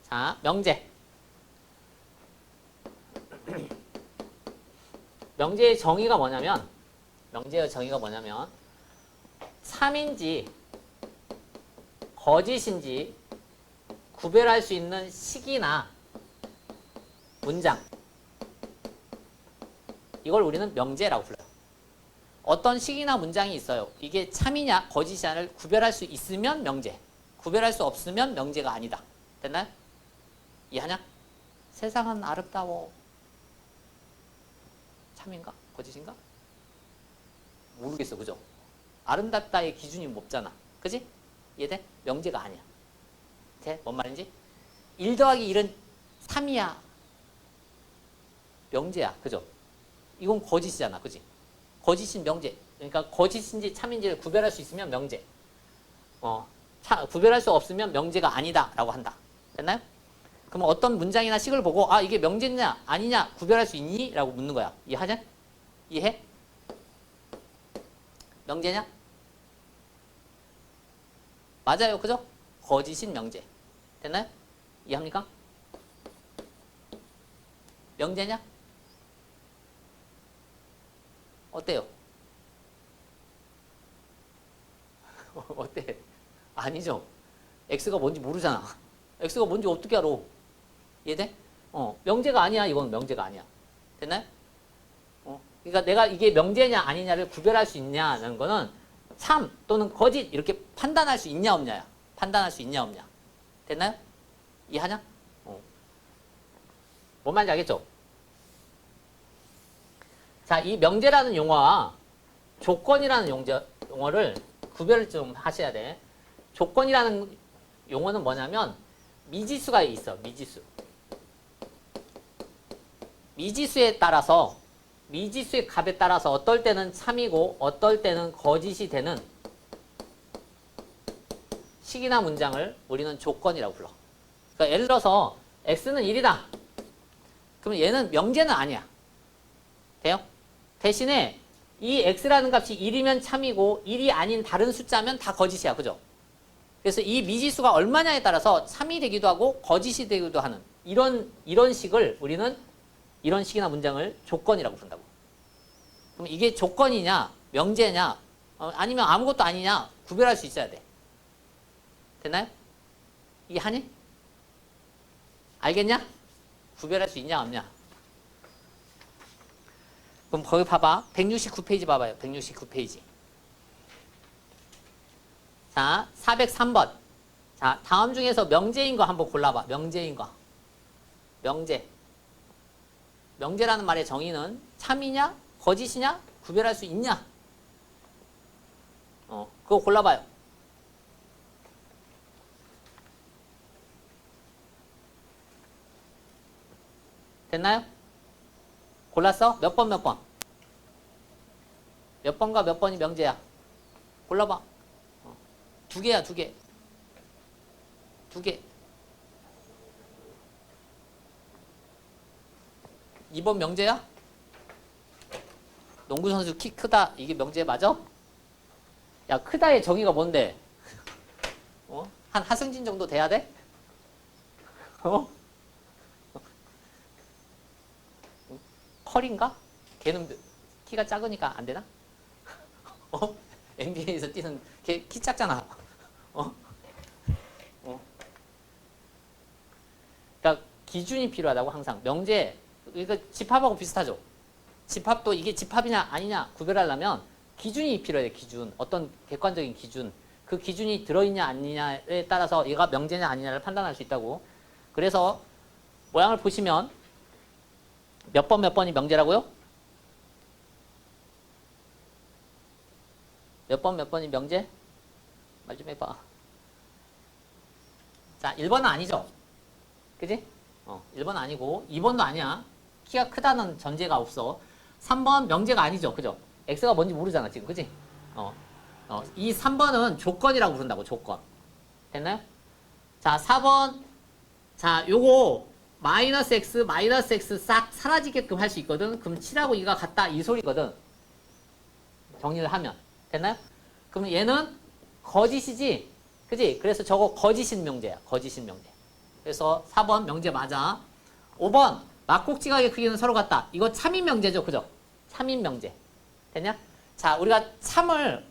자, 명제. 명제의 정의가 뭐냐면, 참인지 거짓인지 구별할 수 있는 식이나 문장, 이걸 우리는 명제라고 불러요. 어떤 식이나 문장이 있어요. 이게 참이냐 거짓이냐를 구별할 수 있으면 명제, 구별할 수 없으면 명제가 아니다. 됐나요? 이해하냐? 세상은 아름다워. 참인가? 거짓인가? 모르겠어. 그죠? 아름답다의 기준이 없잖아. 그지? 이해돼? 명제가 아니야. 돼? 뭔 말인지? 1 더하기 1은 3이야. 명제야. 그죠? 이건 거짓이잖아. 그지? 거짓인 명제. 그러니까 거짓인지 참인지를 구별할 수 있으면 명제. 구별할 수 없으면 명제가 아니다. 라고 한다. 됐나요? 그럼 어떤 문장이나 식을 보고 아 이게 명제냐 아니냐 구별할 수 있니? 라고 묻는 거야. 이해하냐? 이해해? 명제냐? 맞아요. 그죠? 거짓인 명제. 됐나요? 이해합니까? 명제냐? 어때요? 어때? 아니죠. X가 뭔지 모르잖아. X가 뭔지 어떻게 알아? 이해돼? 명제가 아니야. 이건 명제가 아니야. 됐나요? 그러니까 내가 이게 명제냐 아니냐를 구별할 수 있냐는 거는 참 또는 거짓 이렇게 판단할 수 있냐 없냐야. 판단할 수 있냐 없냐. 됐나요? 이해하냐? 뭔 말인지 알겠죠? 자, 이 명제라는 용어와 조건이라는 용어를 구별을 좀 하셔야 돼. 조건이라는 용어는 뭐냐면 미지수가 있어. 미지수. 미지수에 따라서 미지수의 값에 따라서 어떨 때는 참이고 어떨 때는 거짓이 되는 식이나 문장을 우리는 조건이라고 불러. 그러니까 예를 들어서 x는 1이다. 그러면 얘는 명제는 아니야. 돼요? 대신에 이 x라는 값이 1이면 참이고 1이 아닌 다른 숫자면 다 거짓이야. 그죠? 그래서 이 미지수가 얼마냐에 따라서 참이 되기도 하고 거짓이 되기도 하는 이런 식을 우리는 이런 식이나 문장을 조건이라고 부른다고. 그럼 이게 조건이냐 명제냐 아니면 아무것도 아니냐 구별할 수 있어야 돼. 됐나요? 이해하니? 알겠냐? 구별할 수 있냐 없냐? 그럼 거기 봐봐. 169페이지 봐봐요. 169페이지. 자, 403번. 자, 다음 중에서 명제인 거 한번 골라봐. 명제인 거. 명제. 명제라는 말의 정의는 참이냐, 거짓이냐, 구별할 수 있냐? 그거 골라봐요. 됐나요? 골랐어? 몇 번, 몇 번? 몇 번과 몇 번이 명제야? 골라봐. 2개야, 2개. 2개. 2번 명제야? 농구선수 키 크다. 이게 명제 맞아? 야, 크다의 정의가 뭔데? 한 하승진 정도 돼야 돼? 컬인가? 걔는 키가 작으니까 안 되나? NBA에서 뛰는 걔 키 작잖아. 그러니까 기준이 필요하다고 항상. 명제, 그러니까 집합하고 비슷하죠. 집합도 이게 집합이냐 아니냐 구별하려면 기준이 필요해. 기준. 어떤 객관적인 기준. 그 기준이 들어있냐 아니냐에 따라서 얘가 명제냐 아니냐를 판단할 수 있다고. 그래서 모양을 보시면 몇 번 몇 번이 명제라고요? 몇 번 몇 번이 명제? 말 좀 해봐. 자, 1번은 아니죠? 그지? 1번은 아니고 2번도 아니야. 키가 크다는 전제가 없어. 3번 명제가 아니죠. 그죠? x가 뭔지 모르잖아 지금. 그지? 이 3번은 조건이라고 부른다고. 조건. 됐나요? 자, 4번. 자, 요거 마이너스 x 싹 사라지게끔 할 수 있거든. 그럼 7하고 2가 같다 이 소리거든. 정리를 하면. 됐나요? 그러면 얘는 거짓이지. 그지? 그래서 저거 거짓인 명제야. 거짓인 명제. 그래서 4번 명제 맞아. 5번 막국지각의 크기는 서로 같다. 이거 참인 명제죠. 그죠? 참인 명제. 됐냐? 자, 우리가 참을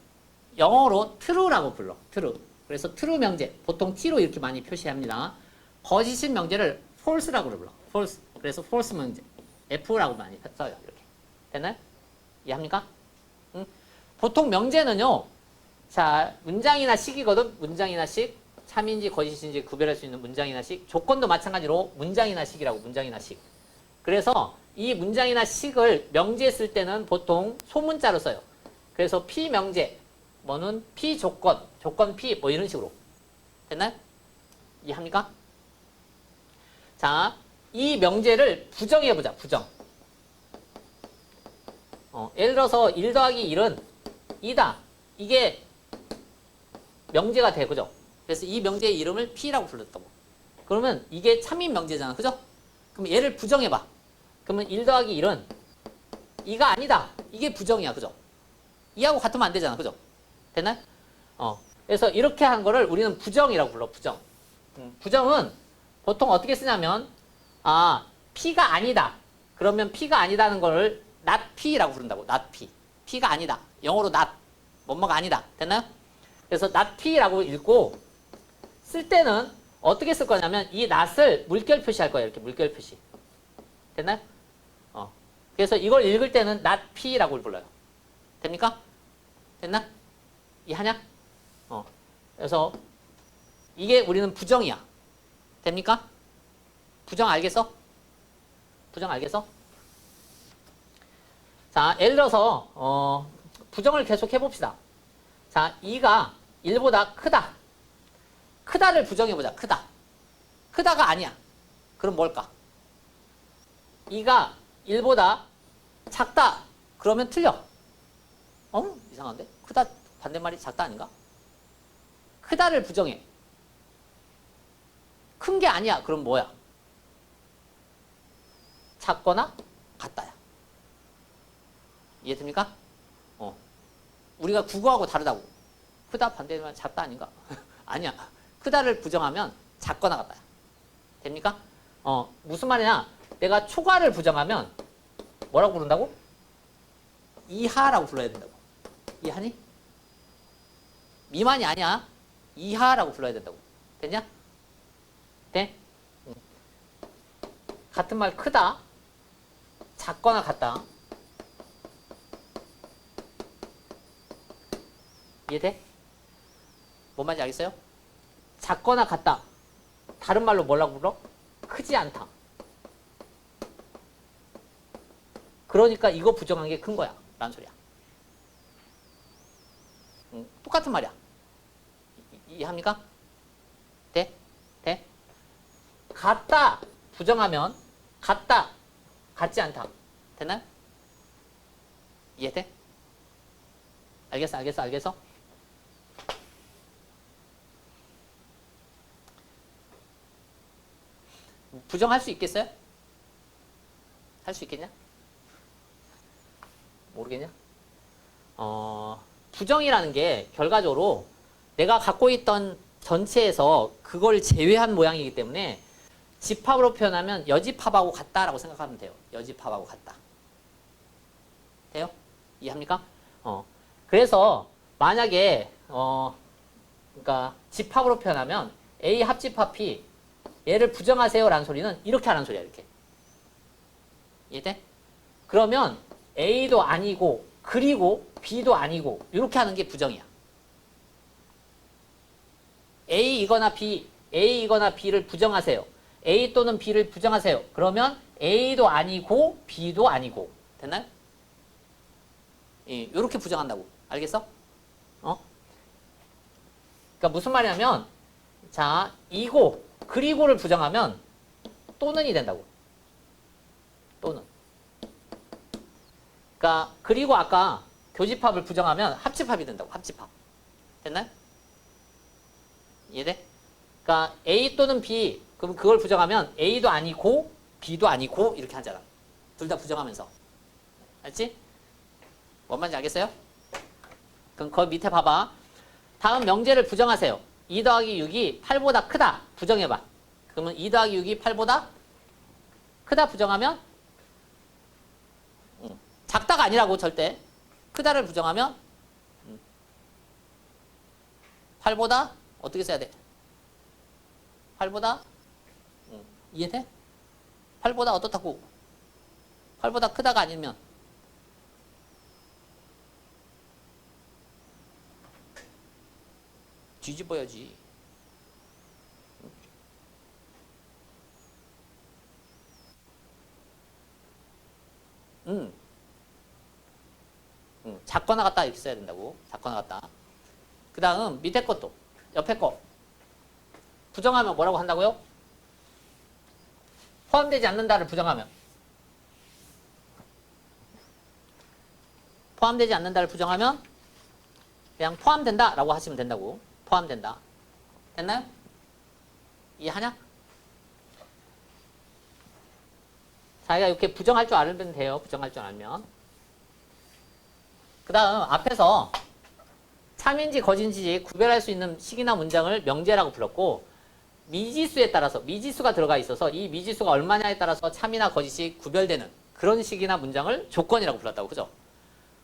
영어로 true라고 불러. true. 그래서 true 명제. 보통 t로 이렇게 많이 표시합니다. 거짓인 명제를 false라고 불러. false. 그래서 false 명제. f라고 많이 써요. 이렇게. 됐나요? 이해합니까? 응? 보통 명제는요. 자, 문장이나 식이거든. 문장이나 식. 참인지 거짓인지 구별할 수 있는 문장이나 식. 조건도 마찬가지로 문장이나 식이라고. 문장이나 식. 그래서 이 문장이나 식을 명제에 쓸 때는 보통 소문자로 써요. 그래서 피명제, 뭐는 피조건, 조건 피, 뭐 이런 식으로. 됐나요? 이해합니까? 자, 이 명제를 부정해보자. 부정. 예를 들어서 1 더하기 1은 2다. 이게 명제가 돼. 그죠? 그래서 이 명제의 이름을 P라고 불렀다고. 그러면 이게 참인 명제잖아. 그죠? 그럼 얘를 부정해봐. 그러면 1 더하기 1은 2가 아니다. 이게 부정이야. 그죠? 2하고 같으면 안 되잖아. 그죠? 됐나요? 그래서 이렇게 한 거를 우리는 부정이라고 불러. 부정. 부정은 보통 어떻게 쓰냐면 P가 아니다. 그러면 P가 아니다는 거를 not P라고 부른다고. not P. P가 아니다. 영어로 not. 뭐뭐가 아니다. 됐나요? 그래서 not P라고 읽고 쓸 때는 어떻게 쓸 거냐면 이 not을 물결 표시할 거예요. 이렇게 물결 표시. 됐나요? 그래서 이걸 읽을 때는 not P라고 불러요. 됩니까? 됐나? 이해하냐? 그래서 이게 우리는 부정이야. 됩니까? 부정 알겠어? 부정 알겠어? 자, 예를 들어서 부정을 계속 해봅시다. 자, 2가 1보다 크다. 크다를 부정해보자. 크다. 크다가 아니야. 그럼 뭘까? 2가 1보다 작다. 그러면 틀려. 이상한데? 크다 반대말이 작다 아닌가? 크다를 부정해. 큰 게 아니야. 그럼 뭐야? 작거나 같다야. 이해됩니까? 우리가 국어하고 다르다고. 크다 반대말 작다 아닌가? 아니야. 크다를 부정하면 작거나 같다야. 됩니까? 무슨 말이냐? 내가 초과를 부정하면 뭐라고 부른다고? 이하라고 불러야 된다고. 이해하니? 미만이 아니야. 이하라고 불러야 된다고. 됐냐? 돼? 같은 말 크다. 작거나 같다. 이해돼? 뭔 말인지 알겠어요? 작거나 같다. 다른 말로 뭐라고 불러? 크지 않다. 그러니까 이거 부정한 게 큰 거야. 라는 소리야. 똑같은 말이야. 이해합니까? 돼? 돼? 같다. 부정하면 같다. 같지 않다. 됐나요? 이해돼? 알겠어? 알겠어? 알겠어? 부정할 수 있겠어요? 할 수 있겠냐? 모르겠냐? 부정이라는 게 결과적으로 내가 갖고 있던 전체에서 그걸 제외한 모양이기 때문에 집합으로 표현하면 여집합하고 같다라고 생각하면 돼요. 여집합하고 같다. 돼요? 이해합니까? 그래서 만약에 그러니까 집합으로 표현하면 A 합집합 P 얘를 부정하세요 라는 소리는 이렇게 하는 소리야. 이렇게. 이해돼? 그러면 A도 아니고 그리고 B도 아니고 이렇게 하는 게 부정이야. A이거나 B, A이거나 B를 부정하세요. A 또는 B를 부정하세요. 그러면 A도 아니고 B도 아니고. 됐나요? 이렇게 부정한다고. 알겠어? 그러니까 무슨 말이냐면 자, 이고 그리고를 부정하면 또는이 된다고. 또는. 그러니까 그리고 아까 교집합을 부정하면 합집합이 된다고. 합집합. 됐나요? 이해돼? 그러니까 A 또는 B 그럼 그걸 부정하면 A도 아니고 B도 아니고 이렇게 하잖아. 둘 다 부정하면서. 알지? 뭔 말인지 알겠어요? 그럼 거기 밑에 봐봐. 다음 명제를 부정하세요. 2 더하기 6이 8보다 크다. 부정해봐. 그러면 2 더하기 6이 8보다 크다 부정하면 작다가 아니라고 절대. 크다를 부정하면 8보다 어떻게 써야 돼? 8보다 이해돼? 8보다 어떻다고? 8보다 크다가 아니면 뒤집어야지. 작거나 같다 이렇게 써야 된다고. 작거나 같다. 그 다음 밑에 것도 옆에 거 부정하면 뭐라고 한다고요? 포함되지 않는다를 부정하면 포함되지 않는다를 부정하면 그냥 포함된다 라고 하시면 된다고. 포함된다. 됐나요? 이해하냐? 자기가 이렇게 부정할 줄 알면 돼요. 부정할 줄 알면. 그 다음 앞에서 참인지 거짓인지 구별할 수 있는 식이나 문장을 명제라고 불렀고, 미지수에 따라서 미지수가 들어가 있어서 이 미지수가 얼마냐에 따라서 참이나 거짓이 구별되는 그런 식이나 문장을 조건이라고 불렀다고. 그죠?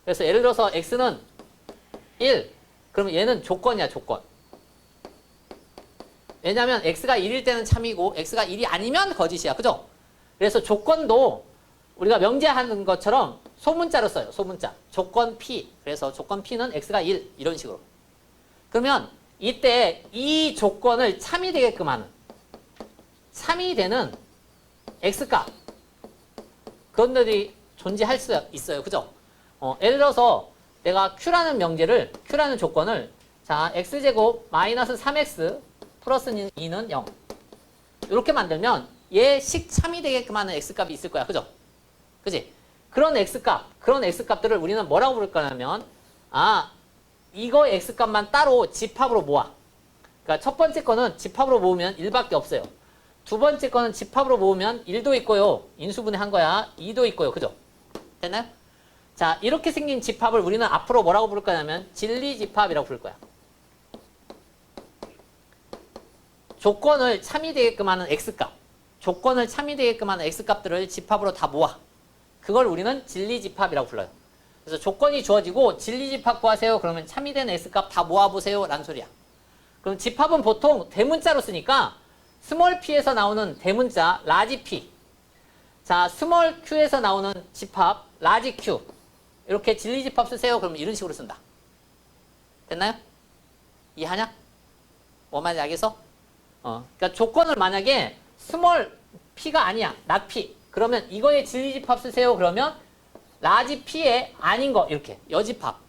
그래서 예를 들어서 x는 1, 그러면 얘는 조건이야. 조건. 왜냐하면 x가 1일 때는 참이고 x가 1이 아니면 거짓이야. 그죠? 그래서 조건도 우리가 명제하는 것처럼 소문자로 써요. 소문자. 조건 P. 그래서 조건 P는 x가 1. 이런 식으로. 그러면 이때 이 조건을 참이 되게끔 하는, 참이 되는 x값, 그런 것들이 존재할 수 있어요. 그죠? 예를 들어서 내가 q라는 명제를, q라는 조건을, 자, x제곱 마이너스 3x 플러스 2는 0. 이렇게 만들면 얘 식 참이 되게끔 하는 x값이 있을 거야. 그죠? 그지? 그런 x값들을 우리는 뭐라고 부를 거냐면, 이거 x값만 따로 집합으로 모아. 그러니까 첫 번째 거는 집합으로 모으면 1밖에 없어요. 두 번째 거는 집합으로 모으면 1도 있고요. 인수분해 한 거야. 2도 있고요. 그죠? 됐나요? 자, 이렇게 생긴 집합을 우리는 앞으로 뭐라고 부를 거냐면 진리집합이라고 부를 거야. 조건을 참이 되게끔 하는 x값, 조건을 참이 되게끔 하는 x값들을 집합으로 다 모아. 그걸 우리는 진리집합이라고 불러요. 그래서 조건이 주어지고 진리집합 구하세요. 그러면 참이 되는 x값 다 모아보세요. 라는 소리야. 그럼 집합은 보통 대문자로 쓰니까 스몰 p에서 나오는 대문자 라지 p, 자, 스몰 q에서 나오는 집합 라지 q, 이렇게 진리집합 쓰세요. 그러면 이런 식으로 쓴다. 됐나요? 이해하냐? 뭐 말인지 알겠어? 그러니까 조건을 만약에 스몰 p가 아니야. not p. 그러면 이거에 진리집합 쓰세요. 그러면 라지 p에 아닌 거 이렇게 여집합.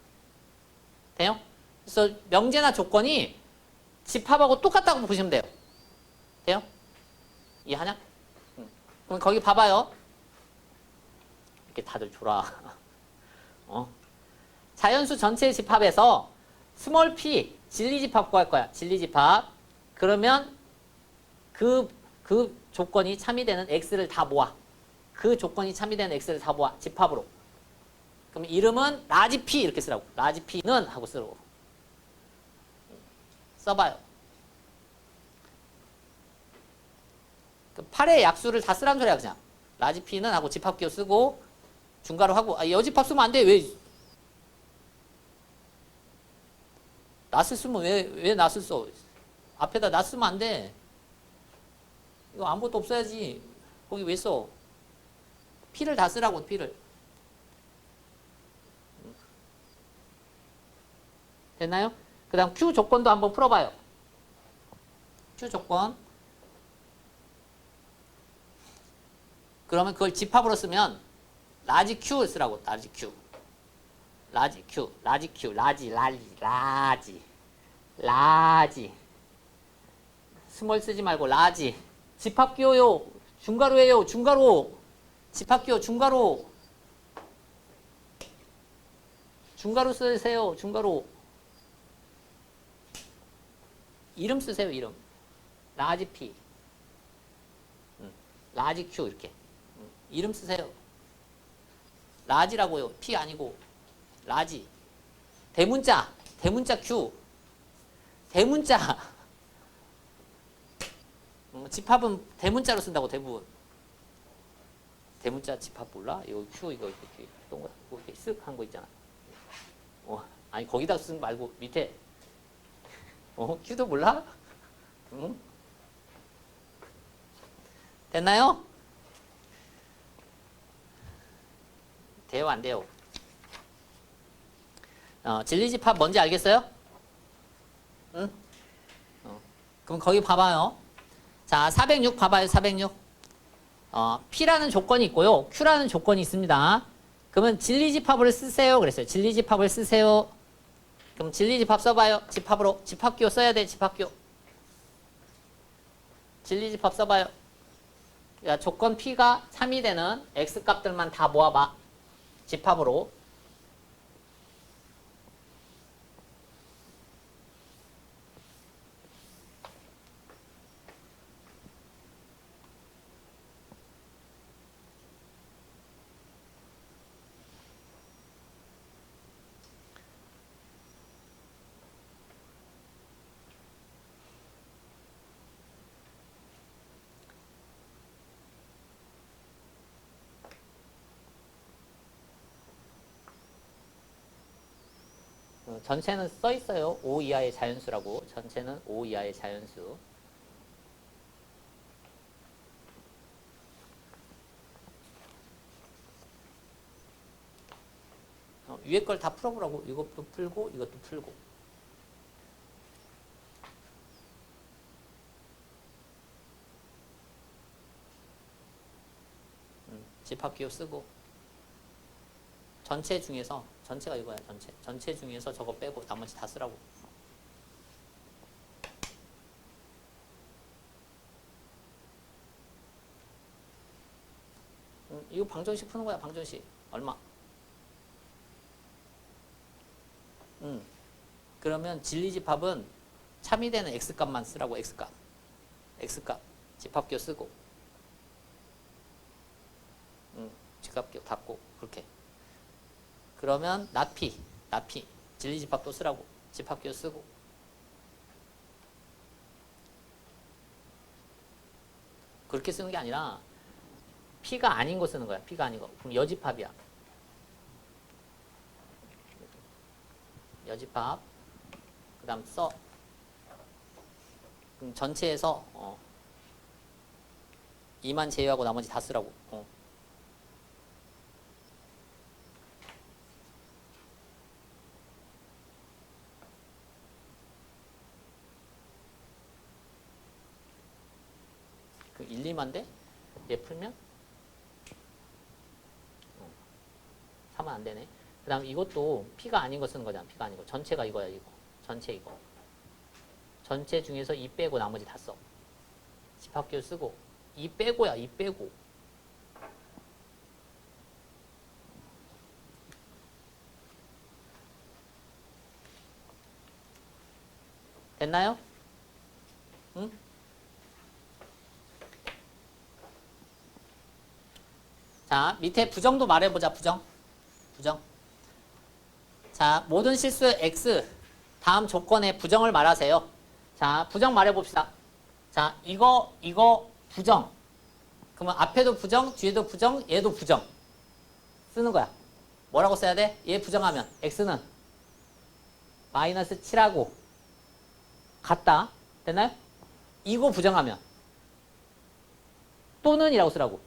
돼요? 그래서 명제나 조건이 집합하고 똑같다고 보시면 돼요. 돼요? 이해하냐? 그럼 거기 봐봐요. 이렇게 다들 졸아. 자연수 전체의 집합에서 스몰 p 진리집합 구할 거야. 진리집합. 그러면 그 조건이 참이되는 x를 다 모아. 그 조건이 참이되는 x를 다 모아. 집합으로. 그럼 이름은 라지 p 이렇게 쓰라고. 라지 p는 하고 쓰라고. 써봐요. 8의 약수를 다 쓰라는 소리야. 그냥 라지 p는 하고 집합기호 쓰고 중괄호 하고. 여집합 쓰면 안 돼. 왜 낫을 쓰면 왜 낫을 써? 앞에다 낫 쓰면 안 돼. 이거 아무것도 없어야지. 거기 왜 써? p를 다 쓰라고. p를. 됐나요? 그 다음 q 조건도 한번 풀어봐요. q 조건. 그러면 그걸 집합으로 쓰면 라지 q 쓰라고. 라지 q. 라지 q. 라지 q. 라지. 스몰 쓰지 말고 라지. 집합기호요. 중괄호예요. 중괄호. 집합기호 중괄호. 중괄호 쓰세요. 중괄호. 이름 쓰세요. 이름. 라지 p. 라지 q 이렇게. 이름 쓰세요. 라지라고요. p 아니고 라지. 대문자 q. 대문자. 집합은 대문자로 쓴다고 대부분. 대문자 집합 몰라? 이거 Q 이거 이렇게 동그랗 이렇게 쓱 한 거 있잖아. 아니 거기다 쓴 말고 밑에. Q도 몰라? 응? 됐나요? 돼요 안 돼요? 진리집합 뭔지 알겠어요? 응? 그럼 거기 봐봐요. 자, 406 봐봐요. 406. P라는 조건이 있고요. Q라는 조건이 있습니다. 그러면 진리집합을 쓰세요. 그랬어요. 진리집합을 쓰세요. 그럼 진리집합 써봐요. 집합으로. 집합기호 써야 돼. 집합기호. 진리집합 써봐요. 그러니까 조건 P가 3이 되는 X값들만 다 모아봐. 집합으로. 전체는 써 있어요. 5 이하의 자연수라고. 전체는 5 이하의 자연수. 위에 걸 다 풀어보라고. 이것도 풀고 이것도 풀고. 집합기호 쓰고. 전체 중에서 전체가 이거야. 전체 중에서 저거 빼고 나머지 다 쓰라고. 이거 방정식 푸는 거야. 방정식 얼마? 그러면 진리집합은 참이 되는 x값만 쓰라고. x값 집합기호 쓰고. 집합기호 닫고 그렇게. 그러면 나피 진리집합도 쓰라고. 집합기호 쓰고. 그렇게 쓰는 게 아니라 P가 아닌 거 쓰는 거야. P가 아닌 거. 그럼 여집합이야. 여집합. 그 다음 써. 그럼 전체에서 2만 제외하고 나머지 다 쓰라고. 그 1, 2만데? 얘 풀면? 3은 안 되네. 그 다음 이것도 P가 아닌 거 쓰는 거잖아. P가 아닌 거. 전체가 이거야, 이거. 전체 이거. 전체 중에서 2 빼고 나머지 다 써. 집합기호 쓰고. 2 빼고야, 2 빼고. 됐나요? 응? 자, 밑에 부정도 말해보자. 부정. 자, 모든 실수 x 다음 조건에 부정을 말하세요. 자, 부정 말해봅시다. 자, 이거 부정. 그러면 앞에도 부정, 뒤에도 부정, 얘도 부정. 쓰는 거야. 뭐라고 써야 돼? 얘 부정하면 x는 마이너스 7하고 같다. 됐나요? 이거 부정하면 또는 이라고 쓰라고.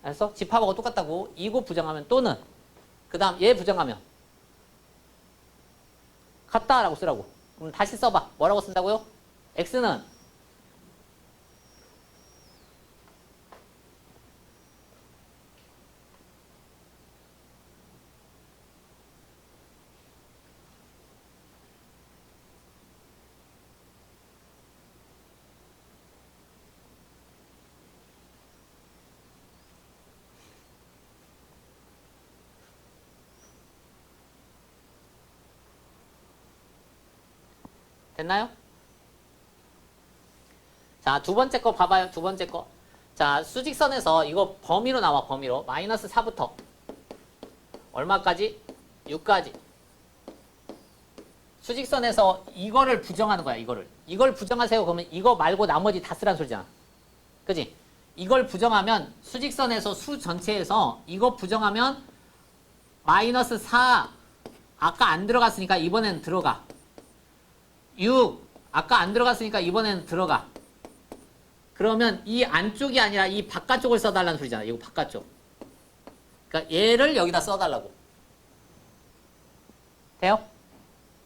알았어? 집합하고 똑같다고. 이거 부정하면 또는. 그 다음 얘 부정하면 같다라고 쓰라고. 그럼 다시 써봐. 뭐라고 쓴다고요? x는 됐나요? 자, 두 번째 거 봐봐요. 두 번째 거. 자, 수직선에서 이거 범위로 나와. 범위로. 마이너스 4부터 얼마까지? 6까지. 수직선에서 이거를 부정하는 거야. 이걸 부정하세요. 그러면 이거 말고 나머지 다 쓰란 소리잖아. 그지? 이걸 부정하면 수직선에서 수 전체에서 이거 부정하면 마이너스 4 아까 안 들어갔으니까 이번엔 들어가. 6 아까 안 들어갔으니까 이번엔 들어가. 그러면 이 안쪽이 아니라 이 바깥쪽을 써달라는 소리잖아. 이거 바깥쪽. 그러니까 얘를 여기다 써달라고. 돼요?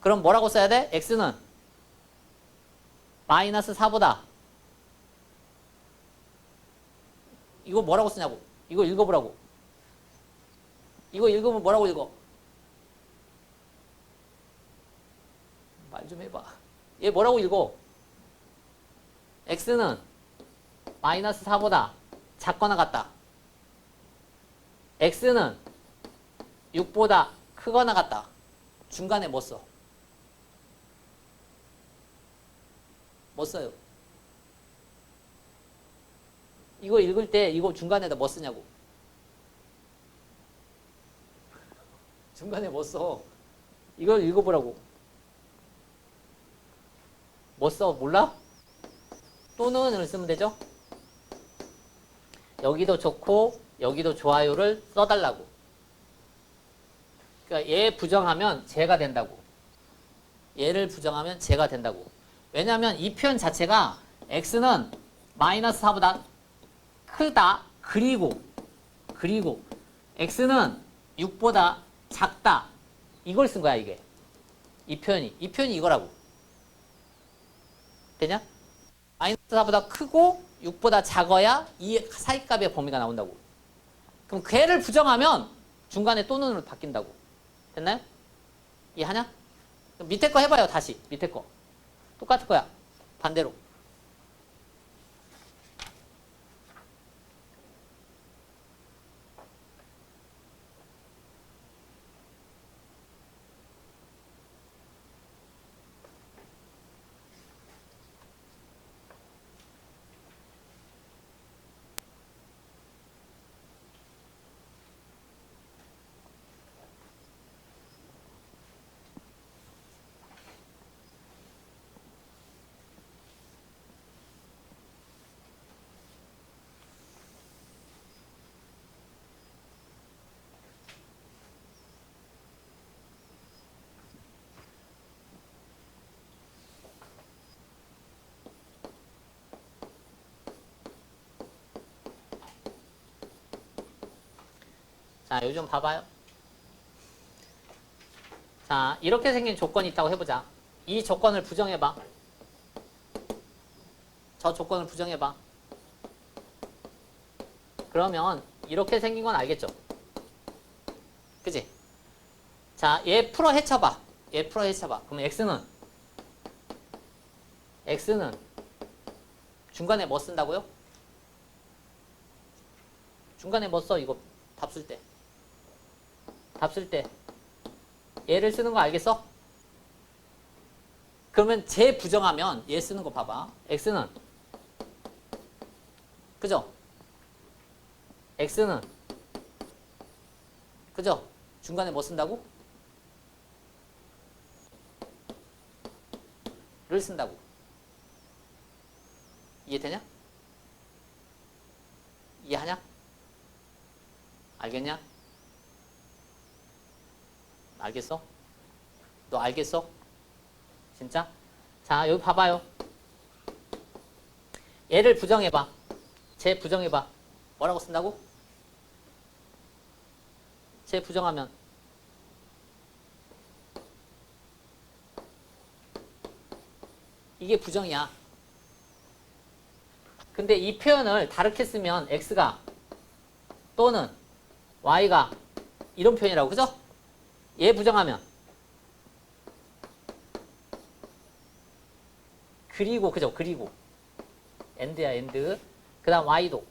그럼 뭐라고 써야 돼? x는 마이너스 4보다 이거 뭐라고 쓰냐고. 이거 읽어보라고. 이거 읽으면 뭐라고 읽어? 말 좀 해봐. 얘 뭐라고 읽어? x는 마이너스 4보다 작거나 같다. x는 6보다 크거나 같다. 중간에 뭐 써? 뭐 써요? 이거 읽을 때 이거 중간에다 뭐 쓰냐고. 중간에 뭐 써? 이걸 읽어보라고. 뭐 써? 몰라? 또는을 쓰면 되죠? 여기도 좋고 여기도 좋아요를 써달라고. 그러니까 얘 부정하면 쟤가 된다고. 얘를 부정하면 쟤가 된다고. 왜냐하면 이 표현 자체가 x는 마이너스 4보다 크다. 그리고 x는 6보다 작다. 이걸 쓴 거야 이게. 이 표현이 이거라고. 되냐? 마이너스 4보다 크고 6보다 작아야 이 사이값의 범위가 나온다고. 그럼 걔를 부정하면 중간에 또는으로 바뀐다고. 됐나요? 이해하냐? 그럼 밑에 거 해봐요. 다시 밑에 거. 똑같을 거야. 반대로. 자, 요즘 봐봐요. 자, 이렇게 생긴 조건이 있다고 해보자. 이 조건을 부정해봐. 저 조건을 부정해봐. 그러면 이렇게 생긴 건 알겠죠? 그지? 자, 얘 풀어 헤쳐봐. 얘 풀어 헤쳐봐. 그럼 x는 중간에 뭐 쓴다고요? 중간에 뭐 써? 이거 답 쓸 때. 답 쓸 때 얘를 쓰는 거 알겠어? 그러면 쟤 부정하면 얘 쓰는 거 봐봐. x는 그죠? x는 그죠? 중간에 뭐 쓴다고? 를 쓴다고. 이해되냐? 이해하냐? 알겠냐? 알겠어? 너 알겠어? 진짜? 자, 여기 봐봐요. 얘를 부정해봐. 쟤 부정해봐. 뭐라고 쓴다고? 쟤 부정하면 이게 부정이야. 근데 이 표현을 다르게 쓰면 x가 또는 y가 이런 표현이라고. 그죠? 얘 부정하면 그리고 그죠? 그리고 and야 and 그 다음 y도.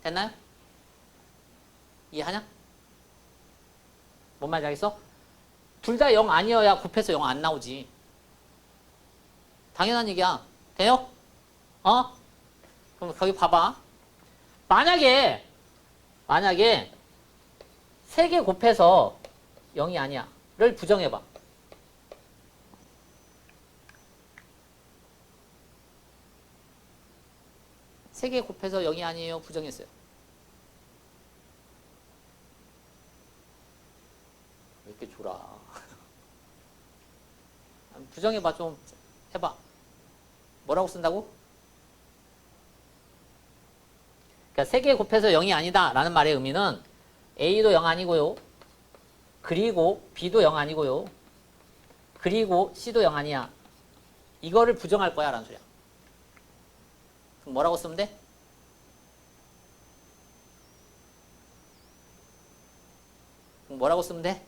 됐나요? 이해하냐? 뭔 말인지 알겠어? 둘 다 0 아니어야 곱해서 0 안 나오지. 당연한 얘기야. 돼요? 어? 그럼 거기 봐봐. 만약에 3개 곱해서 0이 아니야 를 부정해봐. 3개 곱해서 0이 아니에요. 부정했어요. 왜 이렇게 졸아? 부정해봐. 좀 해봐. 뭐라고 쓴다고? 그러니까 3개 곱해서 0이 아니다 라는 말의 의미는 A도 0 아니고요. 그리고 B도 0 아니고요. 그리고 C도 0 아니야. 이거를 부정할 거야 라는 소리야. 그럼 뭐라고 쓰면 돼? 그럼 뭐라고 쓰면 돼?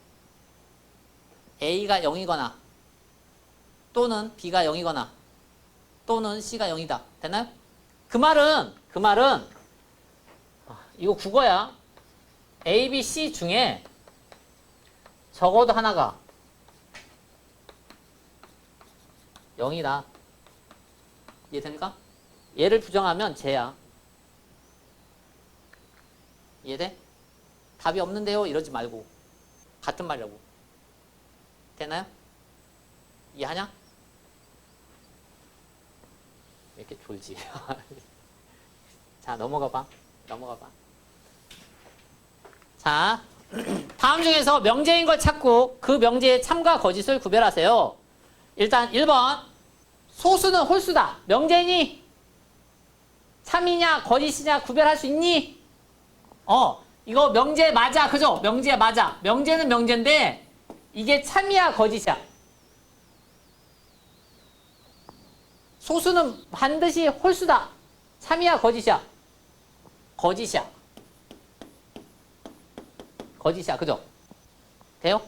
A가 0이거나 또는 B가 0이거나 또는 C가 0이다. 됐나요? 그 말은 이거 국어야. A, B, C 중에 적어도 하나가 0이다. 이해됩니까? 얘를 부정하면 쟤야. 이해돼? 답이 없는데요? 이러지 말고. 같은 말이라고. 되나요? 이해하냐? 왜 이렇게 졸지? 자, 넘어가봐. 자, 다음 중에서 명제인 걸 찾고 그 명제의 참과 거짓을 구별하세요. 일단 1번. 소수는 홀수다. 명제니? 참이냐 거짓이냐 구별할 수 있니? 이거 명제 맞아. 그죠? 명제 맞아. 명제는 명제인데 이게 참이야 거짓이야? 소수는 반드시 홀수다. 참이야 거짓이야? 거짓이야. 그죠? 돼요?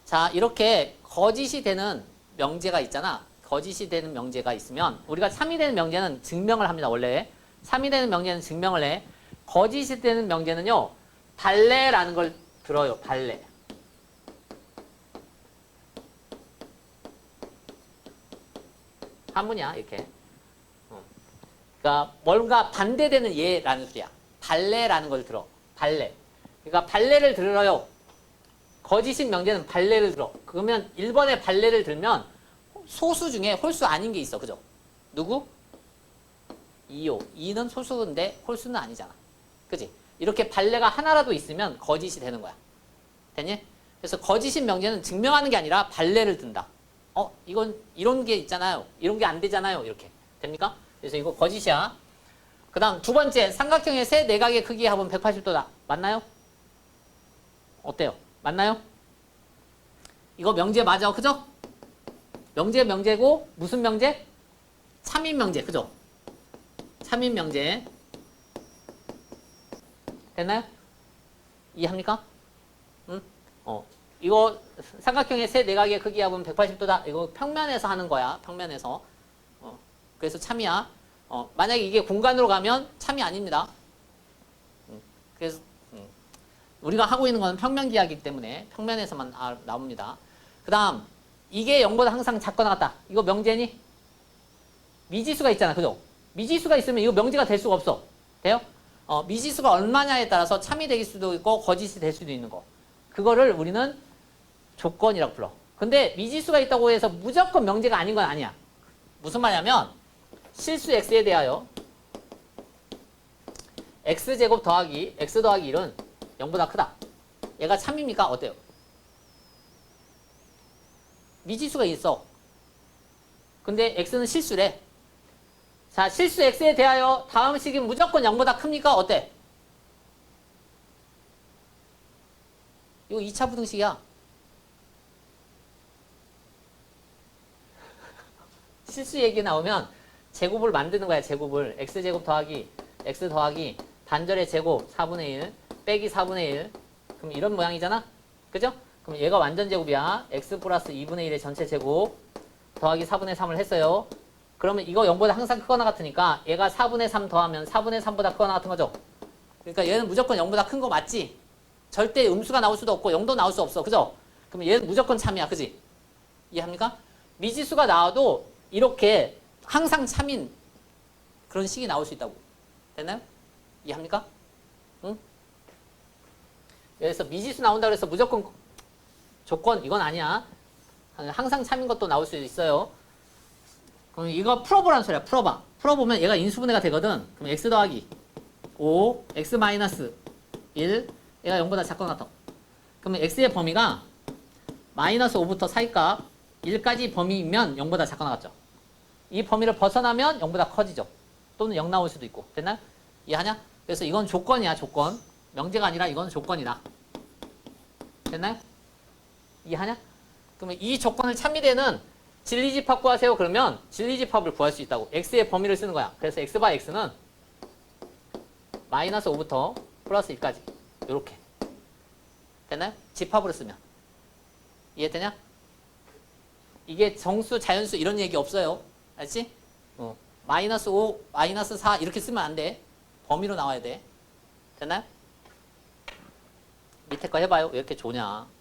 자, 이렇게 거짓이 되는 명제가 있잖아. 거짓이 되는 명제가 있으면 우리가 참이 되는 명제는 증명을 합니다. 원래 참이 되는 명제는 증명을 해. 거짓이 되는 명제는요, 발레라는 걸 들어요. 발레. 한문이야 이렇게. 그러니까 뭔가 반대되는 예라는 소리야. 발레라는 걸 들어. 발레. 그러니까 발레를 들어요. 거짓인 명제는 발레를 들어. 그러면 1번의 발레를 들면 소수 중에 홀수 아닌 게 있어. 그죠? 누구? 2요. 2는 소수인데 홀수는 아니잖아. 그지? 이렇게 발레가 하나라도 있으면 거짓이 되는 거야. 됐니? 그래서 거짓인 명제는 증명하는 게 아니라 발레를 든다. 이건 이런 게 있잖아요. 이런 게 안 되잖아요. 이렇게. 됩니까? 그래서 이거 거짓이야. 그 다음 두 번째, 삼각형의 세 내각의 크기의 합은 180도다. 맞나요? 어때요? 맞나요? 이거 명제 맞아. 그죠? 명제고 무슨 명제? 참인 명제. 그죠? 참인 명제. 됐나요? 이해합니까? 응? 이거 삼각형의 세 내각의 크기 합은 180도다. 이거 평면에서 하는 거야. 평면에서. 그래서 참이야. 만약에 이게 공간으로 가면 참이 아닙니다. 그래서 우리가 하고 있는 건 평면 기하이기 때문에 평면에서만 나옵니다. 그 다음 이게 0보다 항상 작거나 같다. 이거 명제니? 미지수가 있잖아. 그죠? 미지수가 있으면 이거 명제가 될 수가 없어. 돼요? 미지수가 얼마냐에 따라서 참이 될 수도 있고 거짓이 될 수도 있는 거. 그거를 우리는 조건이라고 불러. 근데 미지수가 있다고 해서 무조건 명제가 아닌 건 아니야. 무슨 말이냐면 실수 x에 대하여 x제곱 더하기 x 더하기 1은 0보다 크다. 얘가 참입니까? 어때요? 미지수가 있어. 근데 x는 실수래. 자, 실수 x에 대하여 다음 식이 무조건 0보다 큽니까? 어때? 이거 2차 부등식이야. 실수 얘기 나오면 제곱을 만드는 거야. 제곱을. x제곱 더하기 x 더하기 반절의 제곱 4분의 1 빼기 4분의 1. 그럼 이런 모양이잖아? 그죠? 그럼 얘가 완전 제곱이야. x 플러스 2분의 1의 전체 제곱 더하기 4분의 3을 했어요. 그러면 이거 0보다 항상 크거나 같으니까 얘가 4분의 3 더하면 4분의 3보다 크거나 같은 거죠. 그러니까 얘는 무조건 0보다 큰 거 맞지? 절대 음수가 나올 수도 없고 0도 나올 수 없어. 그죠? 그럼 얘는 무조건 참이야. 그지? 이해합니까? 미지수가 나와도 이렇게 항상 참인 그런 식이 나올 수 있다고. 됐나요? 이해합니까? 응? 그래서 미지수 나온다고 해서 무조건 조건 이건 아니야. 항상 참인 것도 나올 수 있어요. 그럼 이거 풀어보라는 소리야. 풀어봐. 풀어보면 얘가 인수분해가 되거든. 그럼 x 더하기 5, x 마이너스 1, 얘가 0보다 작거나 같아. 그러면 x의 범위가 마이너스 5부터 사이값 1까지 범위면 0보다 작거나 같죠. 이 범위를 벗어나면 0보다 커지죠. 또는 0 나올 수도 있고. 됐나요? 이해하냐? 그래서 이건 조건이야, 조건. 명제가 아니라 이건 조건이다. 됐나요? 이해하냐? 그러면 이 조건을 찾미되는 진리집합 구하세요. 그러면 진리집합을 구할 수 있다고. x의 범위를 쓰는 거야. 그래서 x 바 x는 마이너스 5부터 플러스 1까지. 요렇게. 됐나요? 집합으로 쓰면. 이해되냐? 이게 정수, 자연수 이런 얘기 없어요. 알지? 마이너스 5, 마이너스 4 이렇게 쓰면 안 돼. 범위로 나와야 돼. 됐나요? 밑에 거 해봐요. 왜 이렇게 좋냐?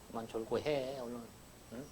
그만 졸고 해, 얼른. 응?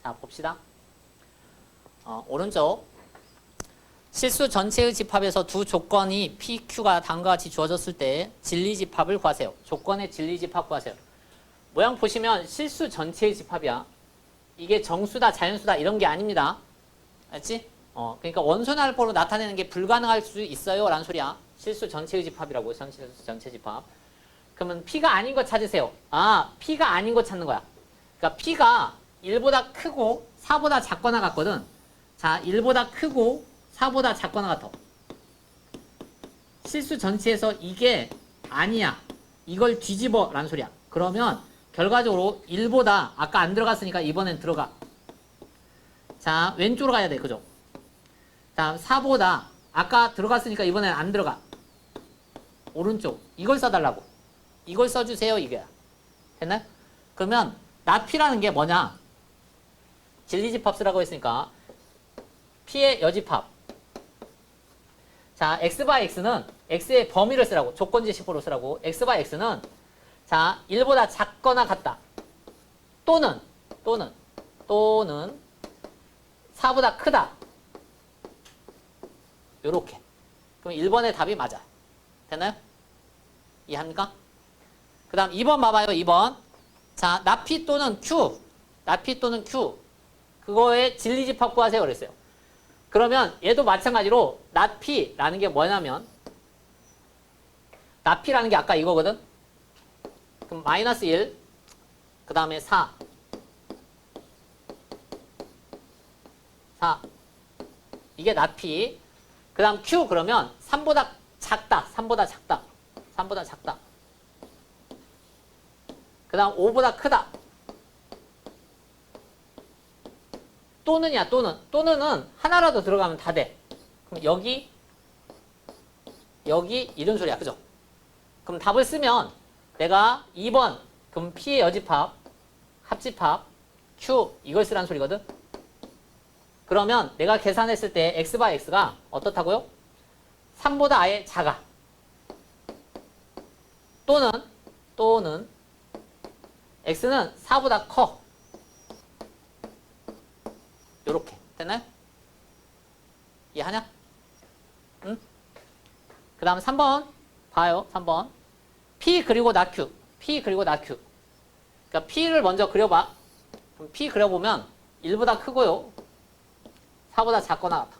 자, 봅시다. 오른쪽. 실수 전체의 집합에서 두 조건이 PQ가 다음과 같이 주어졌을 때 진리집합을 구하세요. 조건의 진리집합 구하세요. 모양 보시면 실수 전체의 집합이야. 이게 정수다, 자연수다 이런 게 아닙니다. 알지? 그러니까 원소나 알파로 나타내는 게 불가능할 수 있어요. 라는 소리야. 실수 전체의 집합이라고. 실수 전체 집합. 그러면 P가 아닌 거 찾으세요. 아, P가 아닌 거 찾는 거야. 그러니까 P가 1보다 크고 4보다 작거나 같거든. 자, 1보다 크고 4보다 작거나 같아. 실수 전체에서 이게 아니야. 이걸 뒤집어 라는 소리야. 그러면 결과적으로 1보다 아까 안 들어갔으니까 이번엔 들어가. 자, 왼쪽으로 가야 돼. 그죠? 다음 4보다 아까 들어갔으니까 이번엔 안 들어가. 오른쪽. 이걸 써달라고. 이걸 써주세요. 이거야. 됐나요? 그러면 나피라는 게 뭐냐? 진리집합 쓰라고 했으니까 P의 여집합. 자, x by x는 x의 범위를 쓰라고. 조건지식으로 쓰라고. x by x는 자, 1보다 작거나 같다. 또는 4보다 크다. 요렇게. 그럼 1번의 답이 맞아. 됐나요? 이해합니까? 그 다음 2번 봐봐요. 2번. 자, 나피 또는 q. 나피 또는 q. 그거의 진리집합 구하세요. 그랬어요. 그러면 얘도 마찬가지로 나피라는 게 뭐냐면 나피라는 게 아까 이거거든. 그럼 마이너스 1. 그 다음에 4. 이게 나피. 그 다음 q 그러면 3보다 작다. 3보다 작다. 3보다 작다. 그 다음 5보다 크다. 또는이야. 또는은 하나라도 들어가면 다 돼. 그럼 여기 이런 소리야. 그죠? 그럼 답을 쓰면 내가 2번 그럼 P의 여집합 합집합 Q 이걸 쓰라는 소리거든. 그러면 내가 계산했을 때 x by x가 어떻다고요? 3보다 아예 작아. 또는 x는 4보다 커. 요렇게. 됐나요? 이해하냐? 응? 그 다음 3번 봐요. 3번 P 그리고 나 Q. P 그리고 나 Q. 그러니까 P를 먼저 그려봐. 그럼 P 그려보면 1보다 크고요. 4보다 작거나 같아.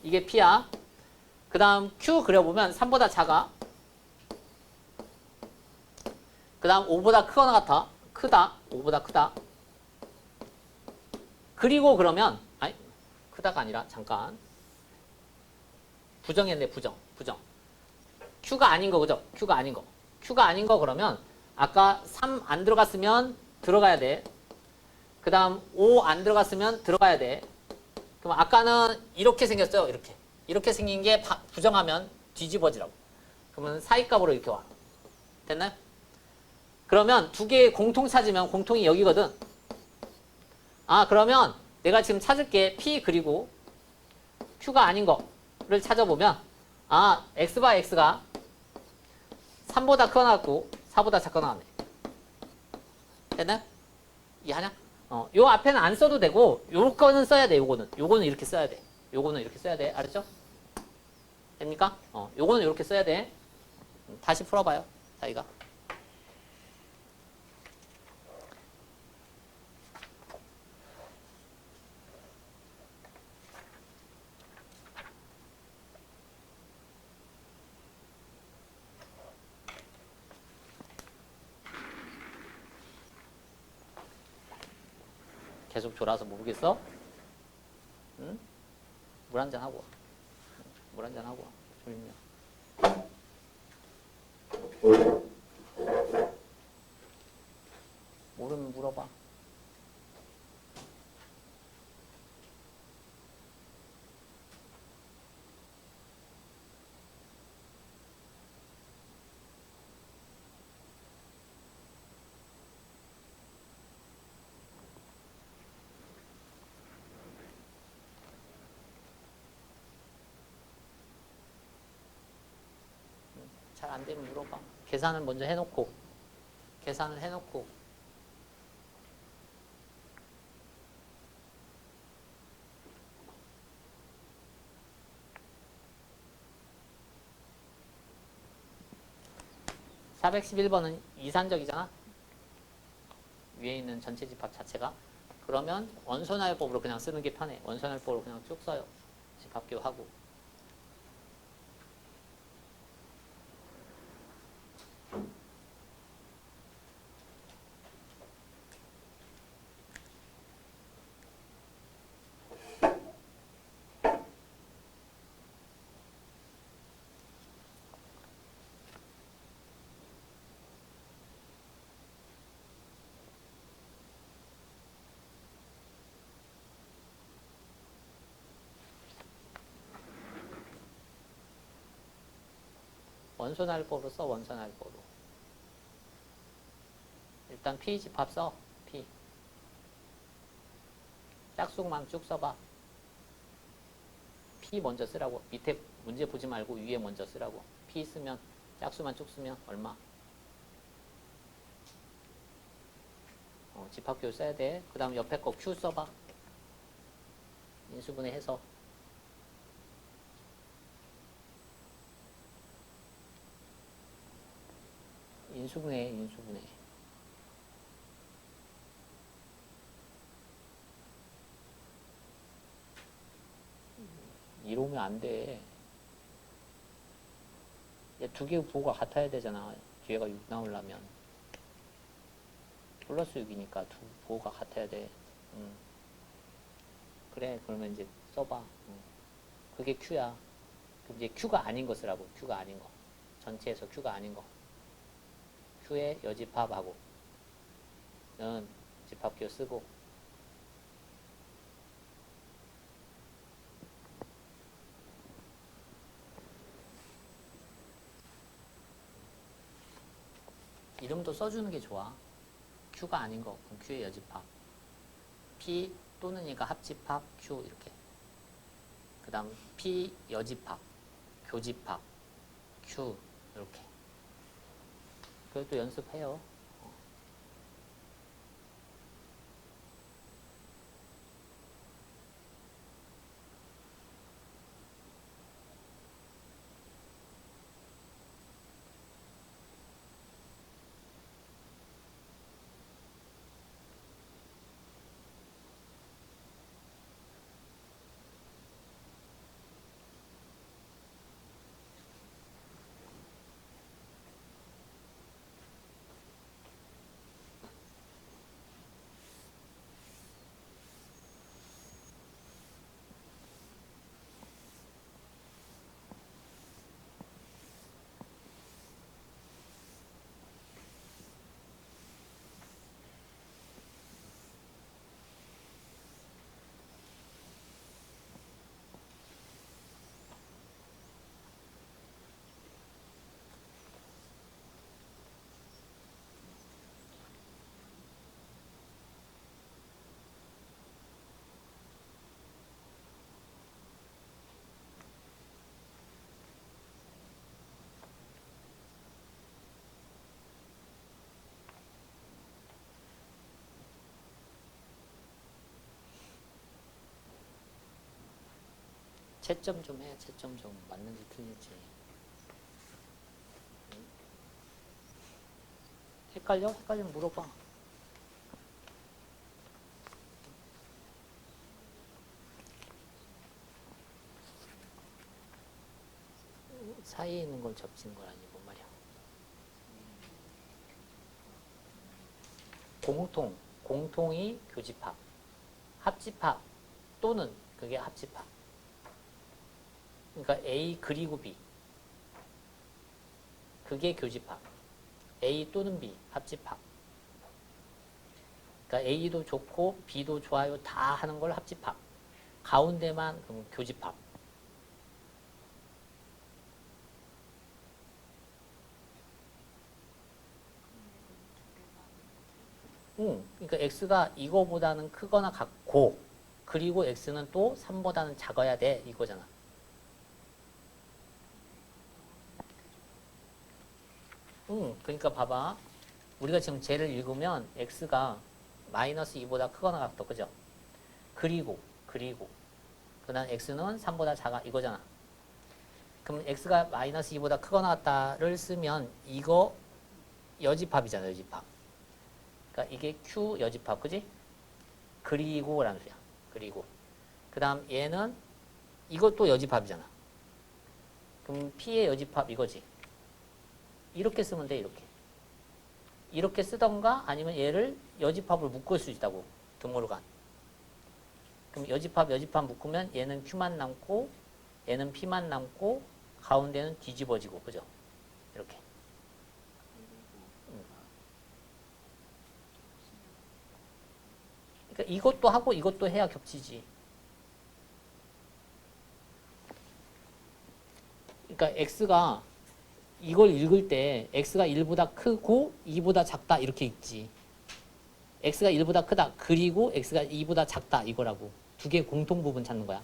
이게 P야. 그 다음 Q 그려보면 3보다 작아. 그 다음 5보다 크거나 같아. 크다. 5보다 크다. 그리고 그러면 아니 크다가 아니라 잠깐 부정했네. 부정. Q가 아닌 거 그죠? Q가 아닌 거 그러면 아까 3 안 들어갔으면 들어가야 돼. 그 다음 5 안 들어갔으면 들어가야 돼. 그럼 아까는 이렇게 생겼어요. 이렇게 생긴 게 부정하면 뒤집어지라고. 그러면 사이값으로 이렇게 와. 됐나요? 그러면 두 개의 공통 찾으면 공통이 여기거든. 아, 그러면 내가 지금 찾을게. P 그리고 Q가 아닌 거를 찾아보면 아, x by x가 3보다 크거나 같고 4보다 작거나 같네. 됐나요? 이해하냐? 요 앞에는 안 써도 되고 요거는 써야 돼. 요거는 이렇게 써야 돼. 요거는 이렇게 써야 돼. 알았죠? 됩니까? 요거는 이렇게 써야 돼. 다시 풀어봐요. 자기가. 계속 졸아서 모르겠어? 응? 물 한잔 하고 와. 물 한잔 하고 와. 졸리면. 모르면 물어봐. 잘 안 되면 물어봐. 계산을 먼저 해놓고. 411번은 이산적이잖아. 위에 있는 전체 집합 자체가. 그러면 원소나열법으로 그냥 쓰는 게 편해. 원소나열법으로 그냥 쭉 써요. 집합교하고. 원소는 알법으로 써. 원소는 알법으로. 일단 P 집합 써. P. 짝수만 쭉 써봐. P 먼저 쓰라고. 밑에 문제 보지 말고 위에 먼저 쓰라고. P 쓰면 짝수만 쭉 쓰면 얼마? 집합규 써야 돼. 그 다음 옆에 거 Q 써봐. 인수분해 해서. 인수분해. 이러면 안 돼. 두 개 부호가 같아야 되잖아. 뒤에가 6 나오려면. 플러스 6이니까 두 부호가 같아야 돼. 그래, 그러면 이제 써봐. 그게 Q야. 그럼 이제 Q가 아닌 거 쓰라고. Q가 아닌 거. 전체에서 Q가 아닌 거. Q에 여집합하고. 는 집합기호 쓰고. 이름도 써주는 게 좋아. Q가 아닌 거. 그럼 Q의 여집합. P 또는이가 합집합 Q 이렇게. 그 다음 P 여집합, 교집합, Q 이렇게. 그것도 연습해요. 채점 좀 해. 채점 좀 맞는지 틀릴지. 헷갈려? 헷갈리면 물어봐. 사이에 있는 걸 접치는 건 아니고 말이야. 공통이 교집합, 합집합 또는 그게 합집합. 그러니까 A 그리고 B. 그게 교집합. A 또는 B 합집합. 그러니까 A도 좋고 B도 좋아요 다 하는 걸 합집합. 가운데만 그럼 교집합. 그러니까 X가 이거보다는 크거나 같고 그리고 X는 또 3보다는 작아야 돼 이거잖아. 그러니까 봐봐. 우리가 지금 쟤를 읽으면 X가 마이너스 2보다 크거나 같다. 그죠? 그리고 그 다음 X는 3보다 작아 이거잖아. 그럼 X가 마이너스 2보다 크거나 같다를 쓰면 이거 여집합이잖아. 여집합. 그러니까 이게 Q 여집합. 그지? 그리고 라는 소리야. 그리고 그 다음 얘는 이것도 여집합이잖아. 그럼 P의 여집합 이거지. 이렇게 쓰면 돼. 이렇게 쓰던가 아니면 얘를 여집합을 묶을 수 있다고. 드모르간. 그럼 여집합 묶으면 얘는 Q만 남고 얘는 P만 남고 가운데는 뒤집어지고. 그죠? 이렇게. 그러니까 이것도 하고 이것도 해야 겹치지. 그러니까 X가 이걸 읽을 때 x가 1보다 크고 2보다 작다 이렇게 읽지. x가 1보다 크다 그리고 x가 2보다 작다 이거라고. 두 개의 공통 부분 찾는 거야.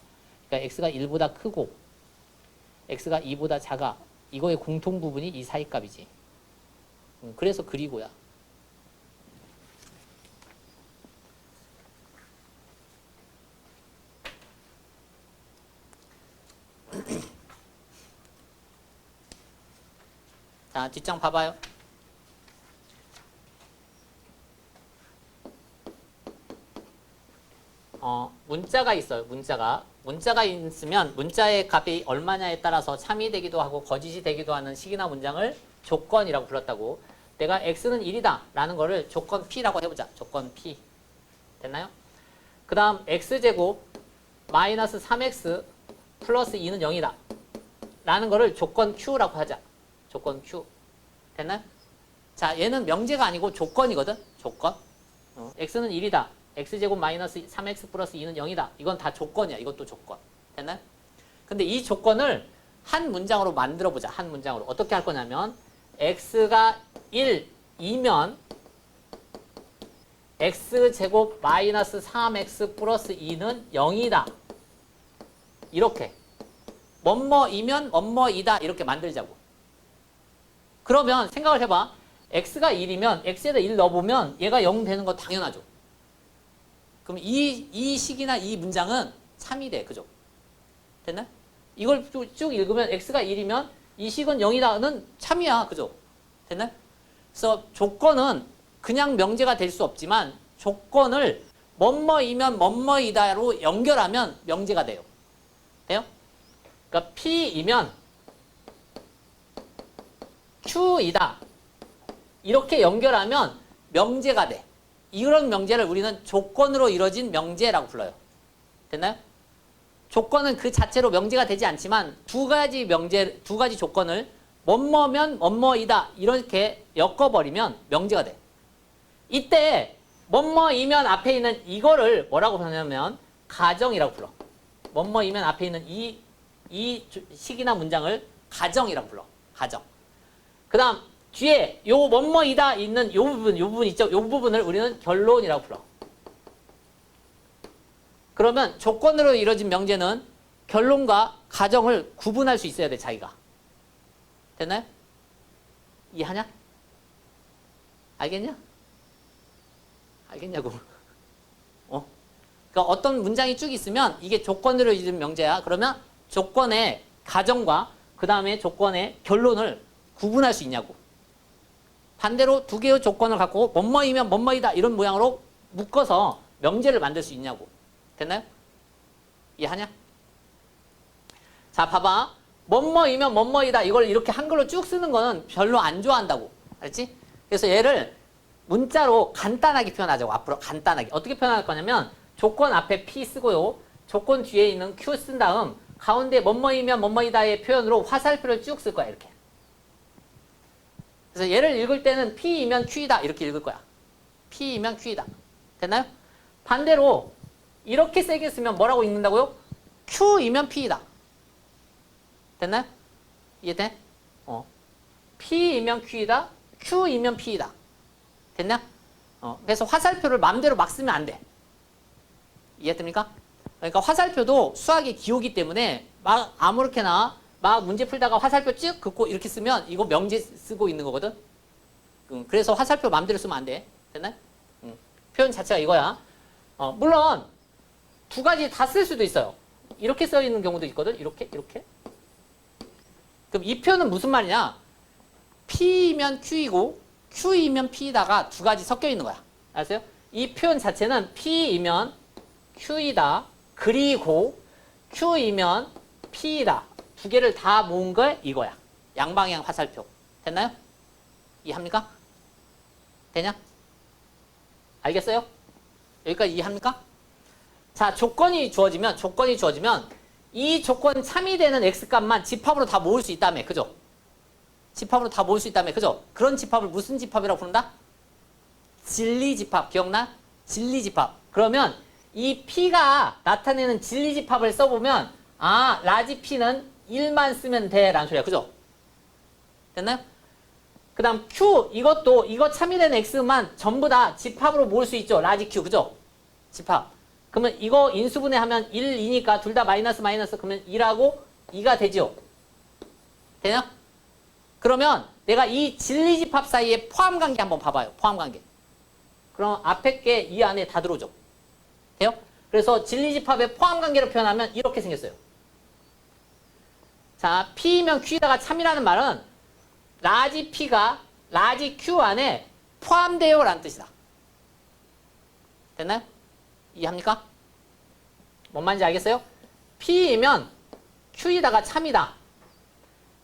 그러니까 x가 1보다 크고 x가 2보다 작아. 이거의 공통 부분이 이 사이값이지. 그래서 그리고야. 자, 뒷장 봐봐요. 문자가 있어요. 문자가 있으면 문자의 값이 얼마냐에 따라서 참이 되기도 하고 거짓이 되기도 하는 식이나 문장을 조건이라고 불렀다고. 내가 x는 1이다 라는 거를 조건 p라고 해보자. 조건 p. 됐나요? 그 다음 x제곱 마이너스 3x 플러스 2는 0이다 라는 거를 조건 q라고 하자. 조건 q. 됐나요? 자, 얘는 명제가 아니고 조건이거든. 조건. x는 1이다. x제곱 마이너스 3x 플러스 2는 0이다. 이건 다 조건이야. 이것도 조건. 됐나요? 근데 이 조건을 한 문장으로 만들어 보자. 한 문장으로. 어떻게 할 거냐면 x가 1이면 x제곱 마이너스 3x 플러스 2는 0이다. 이렇게. 뭐뭐이면 뭐뭐이다. 이렇게 만들자고. 그러면 생각을 해봐. x가 1이면 x에다 1 넣어보면 얘가 0 되는 거 당연하죠. 그럼 이 식이나 이 문장은 참이 돼. 그죠? 됐나? 이걸 쭉 읽으면 x가 1이면 이 식은 0이다는 참이야. 그죠? 됐나? 그래서 조건은 그냥 명제가 될 수 없지만 조건을 뭐뭐이면 뭐뭐이다로 연결하면 명제가 돼요. 돼요? 그러니까 p이면 q이다. 이렇게 연결하면 명제가 돼. 이런 명제를 우리는 조건으로 이루어진 명제라고 불러요. 됐나요? 조건은 그 자체로 명제가 되지 않지만 두 가지 조건을 뭐뭐면 뭐뭐이다 이렇게 엮어버리면 명제가 돼. 이때 뭐뭐이면 앞에 있는 이거를 뭐라고 부르냐면 가정이라고 불러. 뭐뭐이면 앞에 있는 이 식이나 문장을 가정이라고 불러. 가정. 그 다음 뒤에 요 뭐뭐이다 있는 요 부분 있죠? 요 부분을 우리는 결론이라고 불러. 그러면 조건으로 이루어진 명제는 결론과 가정을 구분할 수 있어야 돼, 자기가. 됐나요? 이해하냐? 알겠냐? 알겠냐고. 그러니까 어떤 문장이 쭉 있으면 이게 조건으로 이루어진 명제야. 그러면 조건의 가정과 그 다음에 조건의 결론을 구분할 수 있냐고. 반대로 두 개의 조건을 갖고 뭐뭐이면 뭐뭐이다 이런 모양으로 묶어서 명제를 만들 수 있냐고. 됐나요? 이해하냐? 자, 봐봐. 뭐뭐이면 뭐뭐이다 이걸 이렇게 한글로 쭉 쓰는 거는 별로 안 좋아한다고. 알지? 그래서 얘를 문자로 간단하게 표현하자고. 앞으로 간단하게. 어떻게 표현할 거냐면 조건 앞에 P 쓰고요. 조건 뒤에 있는 Q 쓴 다음 가운데 뭐뭐이면 뭐뭐이다의 표현으로 화살표를 쭉 쓸 거야. 이렇게. 그래서 얘를 읽을 때는 P이면 Q이다 이렇게 읽을 거야. P이면 Q이다. 됐나요? 반대로 이렇게 세게 쓰면 뭐라고 읽는다고요? Q이면 P이다. 됐나요? 이해돼? P이면 Q이다. Q이면 P이다. 됐나? 그래서 화살표를 마음대로 막 쓰면 안 돼. 이해됩니까? 그러니까 화살표도 수학의 기호기 때문에 막 아무렇게나 막 문제 풀다가 화살표 쭉 긋고 이렇게 쓰면 이거 명제 쓰고 있는 거거든. 그래서 화살표 마음대로 쓰면 안 돼. 됐나요? 표현 자체가 이거야. 물론 두 가지 다 쓸 수도 있어요. 이렇게 써 있는 경우도 있거든. 이렇게. 그럼 이 표현은 무슨 말이냐? P이면 Q이고 Q이면 P이다가 두 가지 섞여 있는 거야. 알았어요? 이 표현 자체는 P이면 Q이다. 그리고 Q이면 P이다. 두 개를 다 모은 걸 이거야. 양방향 화살표. 됐나요? 이해합니까? 되냐? 알겠어요? 여기까지 이해합니까? 자, 조건이 주어지면 이 조건 참이 되는 x값만 집합으로 다 모을 수 있다며. 그죠? 집합으로 다 모을 수 있다며. 그죠? 그런 집합을 무슨 집합이라고 부른다? 진리집합. 기억나? 진리집합. 그러면 이 P가 나타내는 진리집합을 써보면 라지 P는 1만 쓰면 돼 라는 소리야. 그죠? 됐나요? 그 다음 Q 이것도 이거 참이된 X만 전부 다 집합으로 모을 수 있죠. 라지 Q 그죠? 집합. 그러면 이거 인수분해하면 1, 2니까 둘 다 마이너스 마이너스 그러면 2하고 2가 되죠. 되냐? 그러면 내가 이 진리집합 사이에 포함관계 한번 봐봐요. 포함관계. 그럼 앞에 게 이 안에 다 들어오죠. 돼요? 그래서 진리집합의 포함관계로 표현하면 이렇게 생겼어요. 자, P이면 Q에다가 참이라는 말은 라지 P가 라지 Q 안에 포함돼요 라는 뜻이다. 됐나요? 이해합니까? 뭔 말인지 알겠어요? P이면 Q에다가 참이다.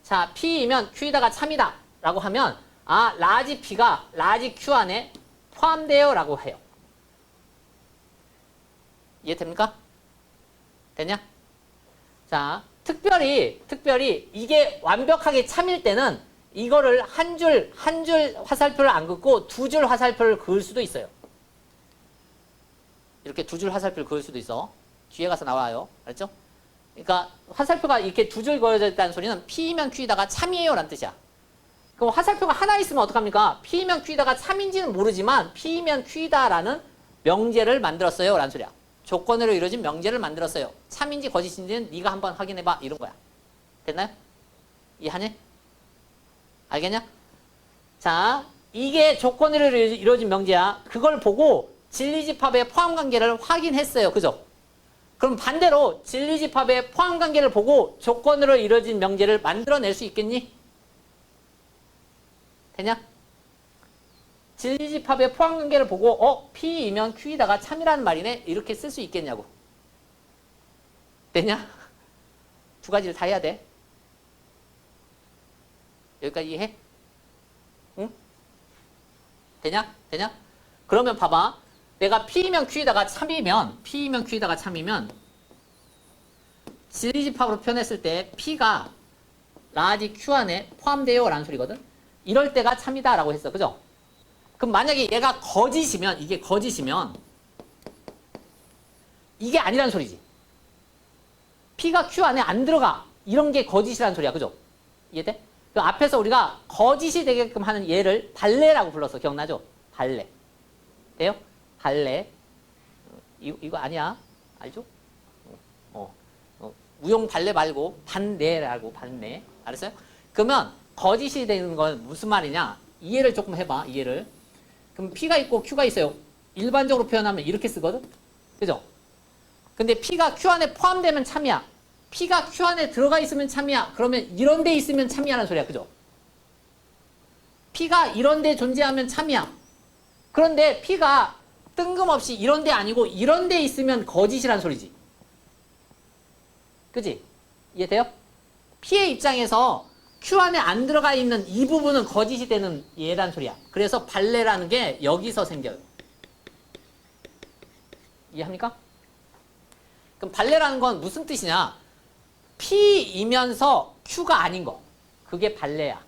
자, P이면 Q에다가 참이다 라고 하면 아, 라지 P가 라지 Q 안에 포함돼요 라고 해요. 이해됩니까? 됐냐? 자, 특별히 이게 완벽하게 참일 때는 이거를 한 줄 화살표를 안 긋고 두 줄 화살표를 그을 수도 있어요. 이렇게 두 줄 화살표를 그을 수도 있어. 뒤에 가서 나와요. 알았죠? 그러니까 화살표가 이렇게 두 줄 그어져 있다는 소리는 P이면 Q에다가 참이에요 라는 뜻이야. 그럼 화살표가 하나 있으면 어떡합니까? P이면 Q에다가 참인지는 모르지만 P이면 Q이다 라는 명제를 만들었어요 라는 소리야. 조건으로 이루어진 명제를 만들었어요. 참인지 거짓인지는 네가 한번 확인해봐 이런 거야. 됐나요? 이해하니? 알겠냐? 자, 이게 조건으로 이루어진 명제야. 그걸 보고 진리집합의 포함관계를 확인했어요. 그죠? 그럼 반대로 진리집합의 포함관계를 보고 조건으로 이루어진 명제를 만들어낼 수 있겠니? 되냐? 진리집합의 포함관계를 보고 P이면 Q이다가 참이라는 말이네? 이렇게 쓸 수 있겠냐고. 되냐? 두 가지를 다 해야 돼. 여기까지 이해해? 응? 되냐? 그러면 봐봐. 내가 P이면 Q이다가 참이면 진리집합으로 표현했을 때 P가 라지 Q 안에 포함돼요 라는 소리거든. 이럴 때가 참이다 라고 했어. 그죠? 그럼 만약에 얘가 거짓이면 이게 아니란 소리지. P가 Q 안에 안 들어가. 이런 게 거짓이라는 소리야. 그죠? 이해돼? 그 앞에서 우리가 거짓이 되게끔 하는 얘를 발레라고 불렀어. 기억나죠? 발레. 돼요? 발레. 이거 아니야. 알죠? 무용 발레 말고 반내라고 반내. 알았어요? 그러면 거짓이 되는 건 무슨 말이냐? 이해를 조금 해봐. 이해를. 그럼 P가 있고 Q가 있어요. 일반적으로 표현하면 이렇게 쓰거든? 그죠? 근데 P가 Q 안에 포함되면 참이야. P가 Q 안에 들어가 있으면 참이야. 그러면 이런 데 있으면 참이야라는 소리야. 그죠? P가 이런 데 존재하면 참이야. 그런데 P가 뜬금없이 이런 데 아니고 이런 데 있으면 거짓이란 소리지. 그지? 이해돼요? P의 입장에서 Q 안에 안 들어가 있는 이 부분은 거짓이 되는 얘란 소리야. 그래서 발레라는 게 여기서 생겨요. 이해합니까? 그럼 발레라는 건 무슨 뜻이냐? P이면서 Q가 아닌 거. 그게 발레야.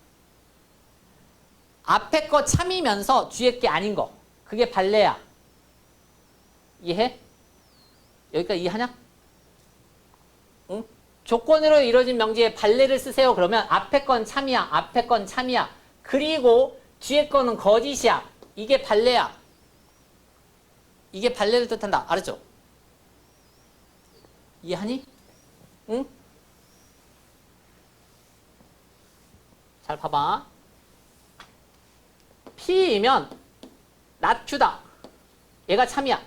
앞에 거 참이면서 뒤에 게 아닌 거. 그게 발레야. 이해해? 여기까지 이해하냐? 응? 조건으로 이루어진 명제에 발레를 쓰세요. 그러면 앞에 건 참이야. 앞에 건 참이야. 그리고 뒤에 거는 거짓이야. 이게 발레야. 이게 발레를 뜻한다. 알았죠? 이해하니? 응? 잘 봐봐. P이면 not Q다. 얘가 참이야.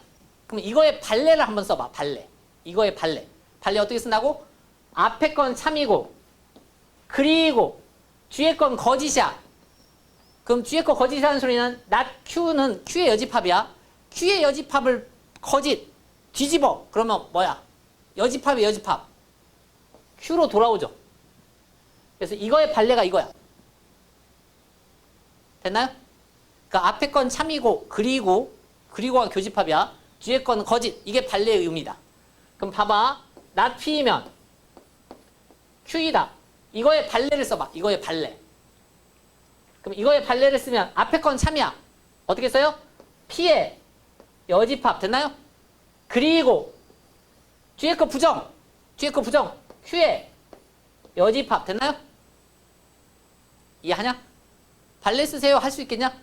그럼 이거의 발레를 한번 써봐. 발레. 이거의 발레. 발레 어떻게 쓴다고? 앞에 건 참이고 그리고 뒤에 건 거짓이야. 그럼 뒤에 거 거짓이라는 소리는 not Q는 Q의 여집합이야. Q의 여집합을 거짓 뒤집어. 그러면 뭐야? 여집합이 여집합. Q로 돌아오죠. 그래서 이거의 발레가 이거야. 됐나요? 그러니까 앞에 건 참이고 그리고가 교집합이야. 뒤에 건 거짓. 이게 발레의 의미다. 그럼 봐봐. not P이면 Q이다. 이거의 발레를 써봐. 이거의 발레. 그럼 이거의 발레를 쓰면 앞에 건 참이야. 어떻게 써요? P의 여집합. 됐나요? 그리고 뒤에 거 부정. Q의 여집합. 됐나요? 이해하냐? 발레 쓰세요 할 수 있겠냐?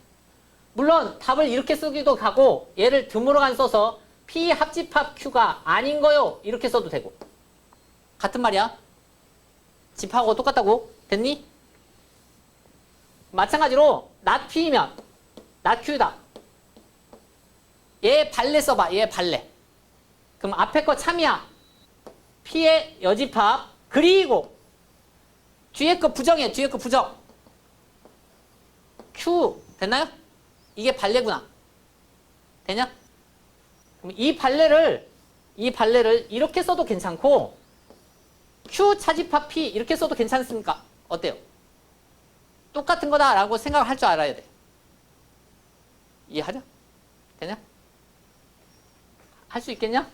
물론 답을 이렇게 쓰기도 하고 얘를 드물어 간 써서 P 합집합 Q가 아닌 거요 이렇게 써도 되고 같은 말이야. 집하고 똑같다고? 됐니? 마찬가지로 not P면 not Q다. 얘 발레 써봐. 얘 발레. 그럼 앞에 거 참이야. P의 여집합 그리고 뒤에 거 부정해. 뒤에 거 부정. Q 됐나요? 이게 발레구나. 되냐? 그럼 이 발레를 이렇게 써도 괜찮고 Q 차집합 P 이렇게 써도 괜찮습니까? 어때요? 똑같은 거다라고 생각을 할 줄 알아야 돼. 이해하죠? 되냐? 할 수 있겠냐?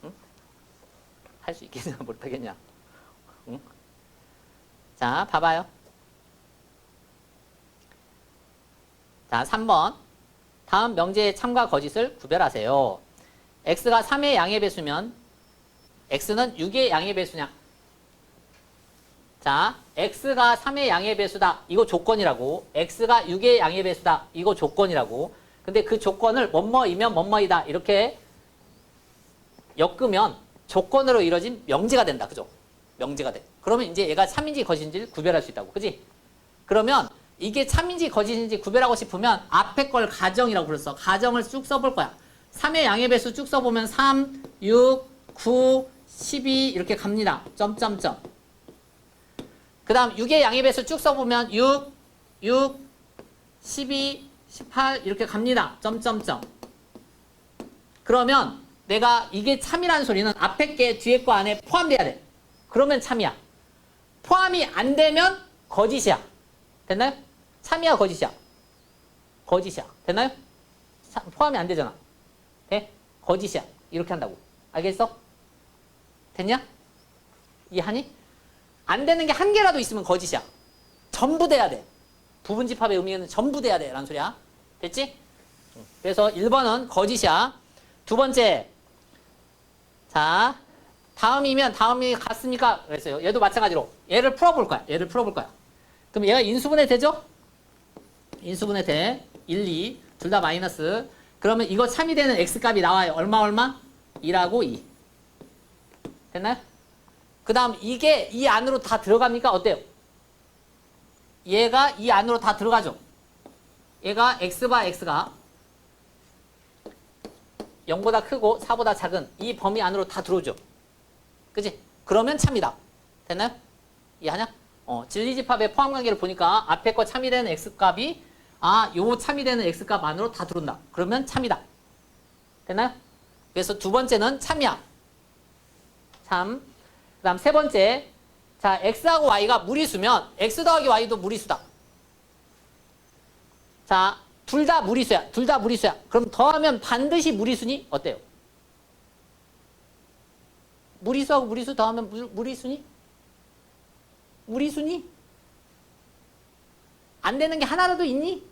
응? 할 수 있겠냐? 못하겠냐? 응? 자, 봐봐요. 자, 3번. 다음 명제의 참과 거짓을 구별하세요. x가 3의 양의 배수면 x는 6의 양의 배수냐? 자, x가 3의 양의 배수다. 이거 조건이라고. x가 6의 양의 배수다. 이거 조건이라고. 근데 그 조건을 뭐뭐이면 뭐뭐이다. 이렇게 엮으면 조건으로 이루어진 명제가 된다. 그죠? 명제가 돼. 그러면 이제 얘가 참인지 거짓인지를 구별할 수 있다고. 그지? 그러면 이게 참인지 거짓인지 구별하고 싶으면 앞에 걸 가정이라고 불렀어. 가정을 쭉 써볼 거야. 3의 양의 배수 쭉 써보면 3, 6, 9, 12 이렇게 갑니다. 점점점. 그 다음 6의 양의 배수 쭉 써보면 6, 12, 18 이렇게 갑니다. 점점점. 그러면 내가 이게 참이라는 소리는 앞에 게 뒤에 거 안에 포함돼야 돼. 그러면 참이야. 포함이 안 되면 거짓이야. 됐나요? 참이야 거짓이야? 거짓이야. 됐나요? 포함이 안 되잖아. 돼? 거짓이야. 이렇게 한다고. 알겠어? 됐냐? 이해하니? 안 되는 게 한 개라도 있으면 거짓이야. 전부 돼야 돼. 부분집합의 의미는 전부 돼야 돼. 라는 소리야. 됐지? 그래서 1번은 거짓이야. 두 번째. 자, 다음이 같습니까? 그랬어요. 얘도 마찬가지로. 얘를 풀어볼 거야. 얘를 풀어볼 거야. 그럼 얘가 인수분해 되죠? 인수분해 돼. 1, 2. 둘 다 마이너스. 그러면 이거 참이 되는 x값이 나와요. 얼마? 2라고 2. 됐나요? 그 다음 이게 이 안으로 다 들어갑니까? 어때요? 얘가 이 안으로 다 들어가죠? 얘가 x가 0보다 크고 4보다 작은 이 범위 안으로 다 들어오죠? 그치? 그러면 참이다. 됐나요? 이해하냐? 진리집합의 포함관계를 보니까 앞에 거 참이 되는 x값이 요 참이 되는 x값 안으로 다 들어온다. 그러면 참이다. 됐나요? 그래서 두 번째는 참이야. 참. 그 다음 세 번째. 자, x하고 y가 무리수면 x 더하기 y도 무리수다. 자, 둘 다 무리수야. 둘 다 무리수야. 그럼 더하면 반드시 무리수니? 어때요? 무리수하고 무리수 더하면 무리수니? 무리수니? 안 되는 게 하나라도 있니?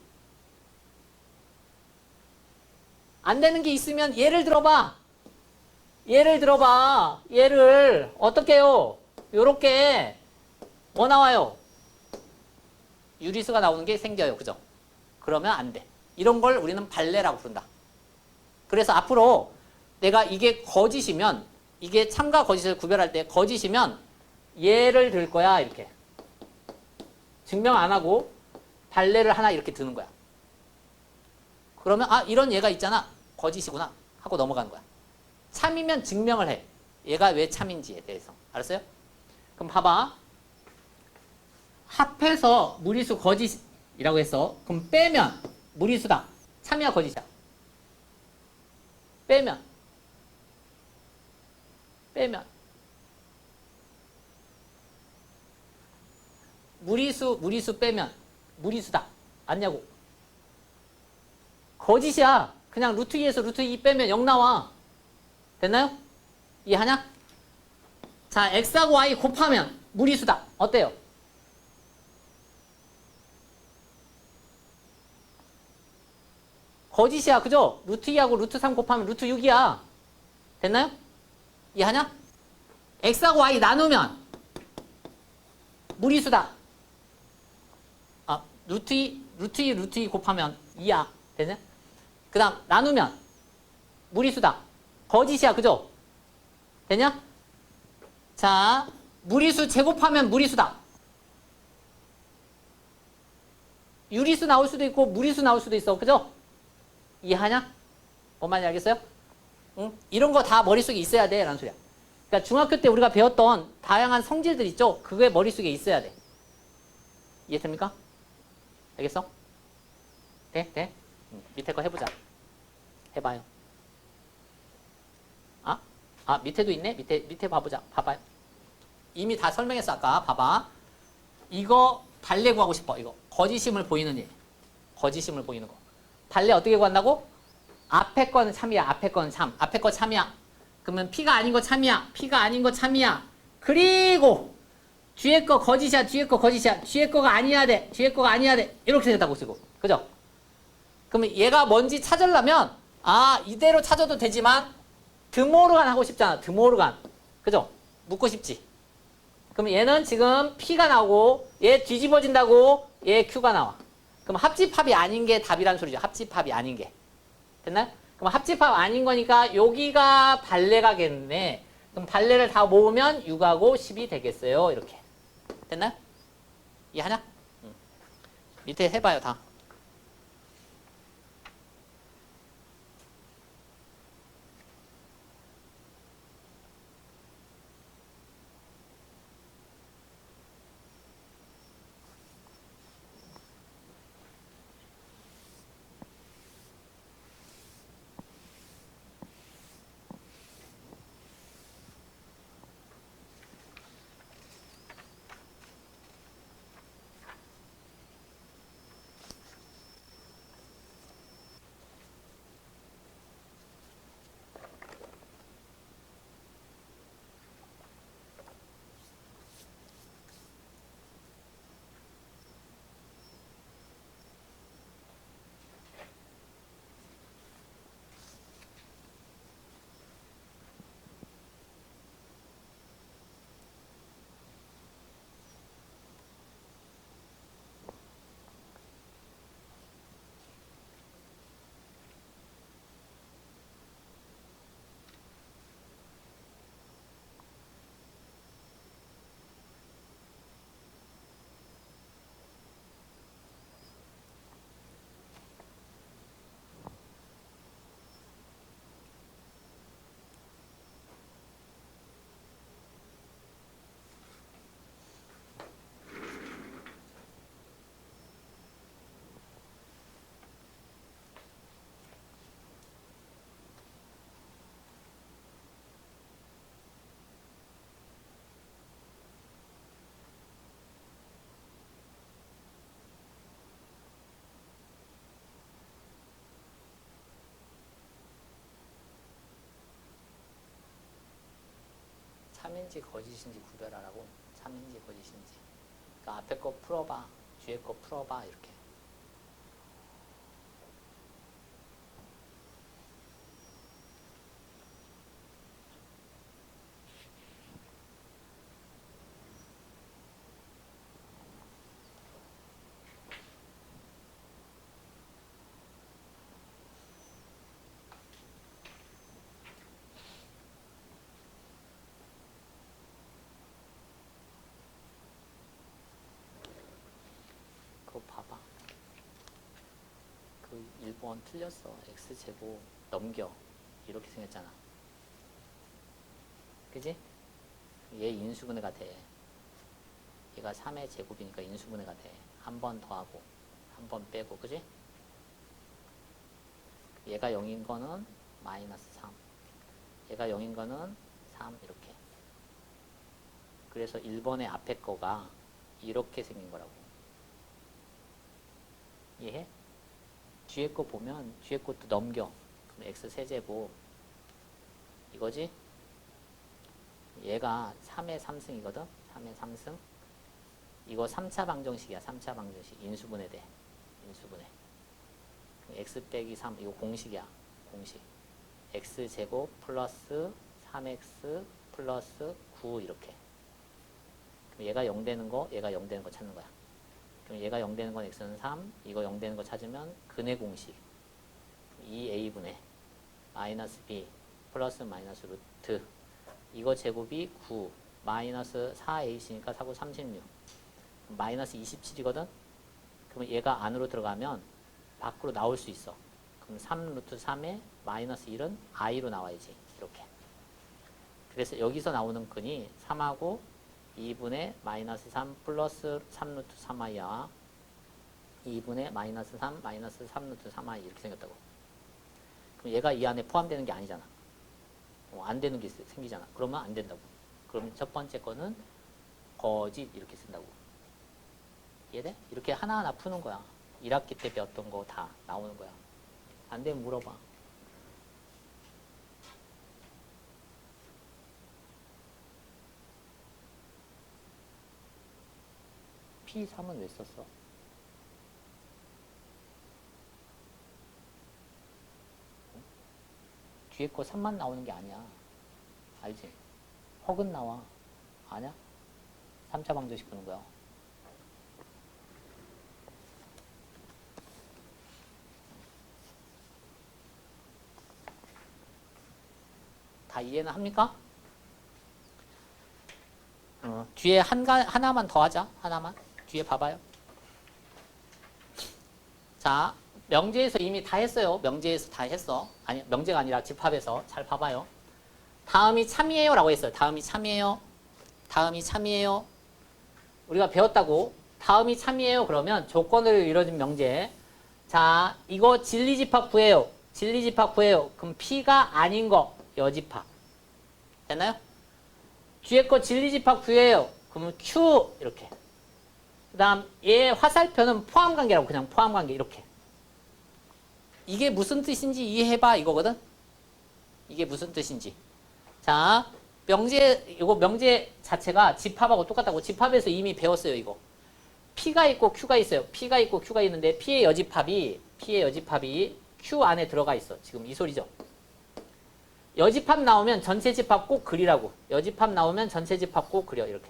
안 되는 게 있으면 예를 들어봐. 얘를 어떻게 해요? 요렇게 뭐 나와요? 유리수가 나오는 게 생겨요. 그죠? 그러면 안 돼. 이런 걸 우리는 발레라고 부른다. 그래서 앞으로 내가 이게 거짓이면 이게 참과 거짓을 구별할 때 거짓이면 얘를 들 거야. 이렇게. 증명 안 하고 발레를 하나 이렇게 드는 거야. 그러면 이런 얘가 있잖아. 거짓이구나 하고 넘어가는 거야. 참이면 증명을 해. 얘가 왜 참인지에 대해서. 알았어요? 그럼 봐봐. 합해서 무리수 거짓이라고 했어. 그럼 빼면 무리수다. 참이야 거짓이야? 빼면 무리수 빼면 무리수다. 아냐고. 거짓이야. 그냥 루트 2에서 루트 2 빼면 0 나와. 됐나요? 이해하냐? 자, x하고 y 곱하면 무리수다. 어때요? 거짓이야. 그죠? 루트 2하고 루트 3 곱하면 루트 6이야. 됐나요? 이해하냐? x하고 y 나누면 무리수다. 루트 2 곱하면 2야. 되냐? 그 다음 나누면 무리수다. 거짓이야. 그죠? 되냐? 자, 무리수 제곱하면 무리수다. 유리수 나올 수도 있고 무리수 나올 수도 있어. 그죠? 이해하냐? 뭔 말인지 알겠어요? 응? 이런 거 다 머릿속에 있어야 돼. 라는 소리야. 그러니까 중학교 때 우리가 배웠던 다양한 성질들 있죠? 그게 머릿속에 있어야 돼. 이해됩니까? 알겠어? 돼? 돼? 밑에 거 해보자. 해봐요. 밑에도 있네? 밑에 봐보자. 봐봐요. 이미 다 설명했어. 아까 봐봐. 이거 발레 구하고 싶어. 이거 거짓임을 보이는 일. 거짓임을 보이는 거. 발레 어떻게 구한다고? 앞에 거는 참이야. 앞에 거는 참. 앞에 거 참이야. 그러면 P가 아닌 거 참이야. P가 아닌 거 참이야. 그리고 뒤에 거 거짓이야. 뒤에 거 거짓이야. 뒤에 거가 아니어야 돼. 뒤에 거가 아니어야 돼. 이렇게 생겼다고 쓰고. 그죠? 그러면 얘가 뭔지 찾으려면 이대로 찾아도 되지만 드모르간 하고 싶잖아. 드모르간. 그죠? 묻고 싶지. 그럼 얘는 지금 P가 나오고 얘 뒤집어진다고 얘 Q가 나와. 그럼 합집합이 아닌 게 답이란 소리죠. 합집합이 아닌 게. 됐나요? 그럼 합집합 아닌 거니까 여기가 발레가겠네. 그럼 발레를 다 모으면 6하고 10이 되겠어요. 이렇게. 됐나요? 이해하냐? 밑에 해봐요. 다. 참인지 거짓인지 구별하라고. 참인지 거짓인지. 그러니까 앞에 거 풀어봐. 뒤에 거 풀어봐. 이렇게. 그거 봐봐. 그 1번 틀렸어. x제곱 넘겨. 이렇게 생겼잖아. 그지? 얘 인수분해가 돼. 얘가 3의 제곱이니까 인수분해가 돼. 한 번 더하고 한 번 빼고. 그지? 얘가 0인 거는 마이너스 3. 얘가 0인 거는 3 이렇게. 그래서 1번의 앞에 거가 이렇게 생긴 거라고. 이해해? 뒤에 거 보면 뒤에 것도 넘겨. 그럼 x 세제곱 이거지? 얘가 3의 3승이거든? 3의 3승. 이거 3차 방정식이야. 3차 방정식. 인수분해 돼. 인수분해. x 빼기 3 이거 공식이야. 공식. x제곱 플러스 3x 플러스 9 이렇게. 그럼 얘가 0 되는 거, 얘가 0 되는 거 찾는 거야. 그럼 얘가 0 되는 건 x는 3, 이거 0 되는 거 찾으면 근의 공식 2a분의 마이너스 b 플러스 마이너스 루트 이거 제곱이 9 마이너스 4ac니까 4고 36 마이너스 27이거든. 그러면 얘가 안으로 들어가면 밖으로 나올 수 있어. 그럼 3 루트 3에 마이너스 1은 i로 나와야지. 이렇게. 그래서 여기서 나오는 근이 3하고 2분의 마이너스 3 플러스 3 루트 3i야. 2분의 마이너스 3 마이너스 3 루트 3i 이렇게 생겼다고. 그럼 얘가 이 안에 포함되는 게 아니잖아. 안 되는 게 생기잖아. 그러면 안 된다고. 그럼 첫 번째 거는 거짓 이렇게 쓴다고. 이해돼? 이렇게 하나하나 푸는 거야. 1학기 때 배웠던 거 다 나오는 거야. 안 되면 물어봐. P3은 왜 썼어? 뒤에 거 3만 나오는 게 아니야. 알지? 혹은 나와. 아냐? 3차 방정식 푸는 거야. 다 이해는 합니까? 뒤에 하나만 더 하자. 하나만. 뒤에 봐봐요. 자, 명제에서 이미 다 했어요. 명제에서 다 했어. 아니, 명제가 아니라 집합에서. 잘 봐봐요. 다음이 참이에요 라고 했어요. 다음이 참이에요. 다음이 참이에요. 우리가 배웠다고. 다음이 참이에요. 그러면 조건으로 이루어진 명제. 자, 이거 진리집합 구해요. 진리집합 구해요. 그럼 P가 아닌 거 여집합. 됐나요? 뒤에 거 진리집합 구해요. 그러면 Q 이렇게. 그 다음 얘 화살표는 포함관계라고. 그냥 포함관계 이렇게. 이게 무슨 뜻인지 이해해봐 이거거든. 이게 무슨 뜻인지. 자, 이거 명제 자체가 집합하고 똑같다고. 집합에서 이미 배웠어요 이거. P가 있고 Q가 있어요. P가 있고 Q가 있는데 P의 여집합이 Q 안에 들어가 있어. 지금 이 소리죠. 여집합 나오면 전체 집합 꼭 그리라고. 여집합 나오면 전체 집합 꼭 그려. 이렇게.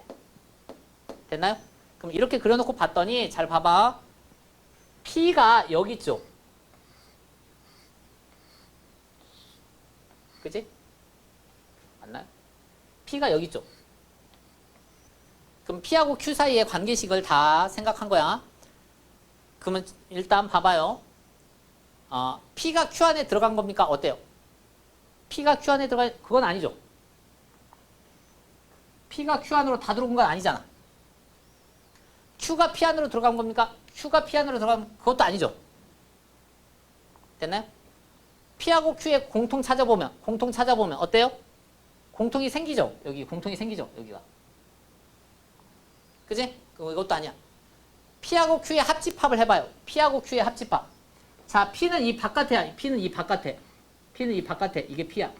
됐나요? 그럼 이렇게 그려놓고 봤더니 잘 봐봐. P가 여기 있죠. 그치? 맞나요? P가 여기 있죠. 그럼 P하고 Q 사이의 관계식을 다 생각한 거야. 그러면 일단 봐봐요. P가 Q 안에 들어간 겁니까? 어때요? P가 Q 안에 들어가, 그건 아니죠. P가 Q 안으로 다 들어온 건 아니잖아. Q가 P 안으로 들어간 겁니까? Q가 P 안으로 들어가면 그것도 아니죠. 됐나요? P하고 Q의 공통 찾아보면 어때요? 공통이 생기죠. 여기 공통이 생기죠. 여기가. 그지? 이것도 아니야. P하고 Q의 합집합을 해봐요. P하고 Q의 합집합. 자, P는 이 바깥에야. P는 이 바깥에. 이게 P야.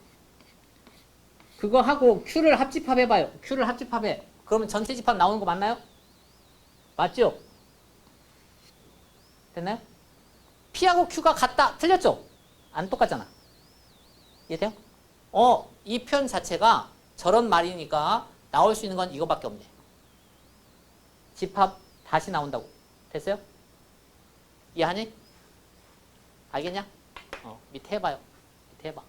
그거 하고 Q를 합집합해봐요. Q를 합집합해. 그러면 전체 집합 나오는 거 맞나요? 맞죠? 됐나요? P하고 Q가 같다. 틀렸죠? 안 똑같잖아. 이해돼요? 이 표현 자체가 저런 말이니까 나올 수 있는 건 이거밖에 없네. 집합 다시 나온다고. 됐어요? 이해하니? 알겠냐? 밑에 해봐요. 밑에 해봐.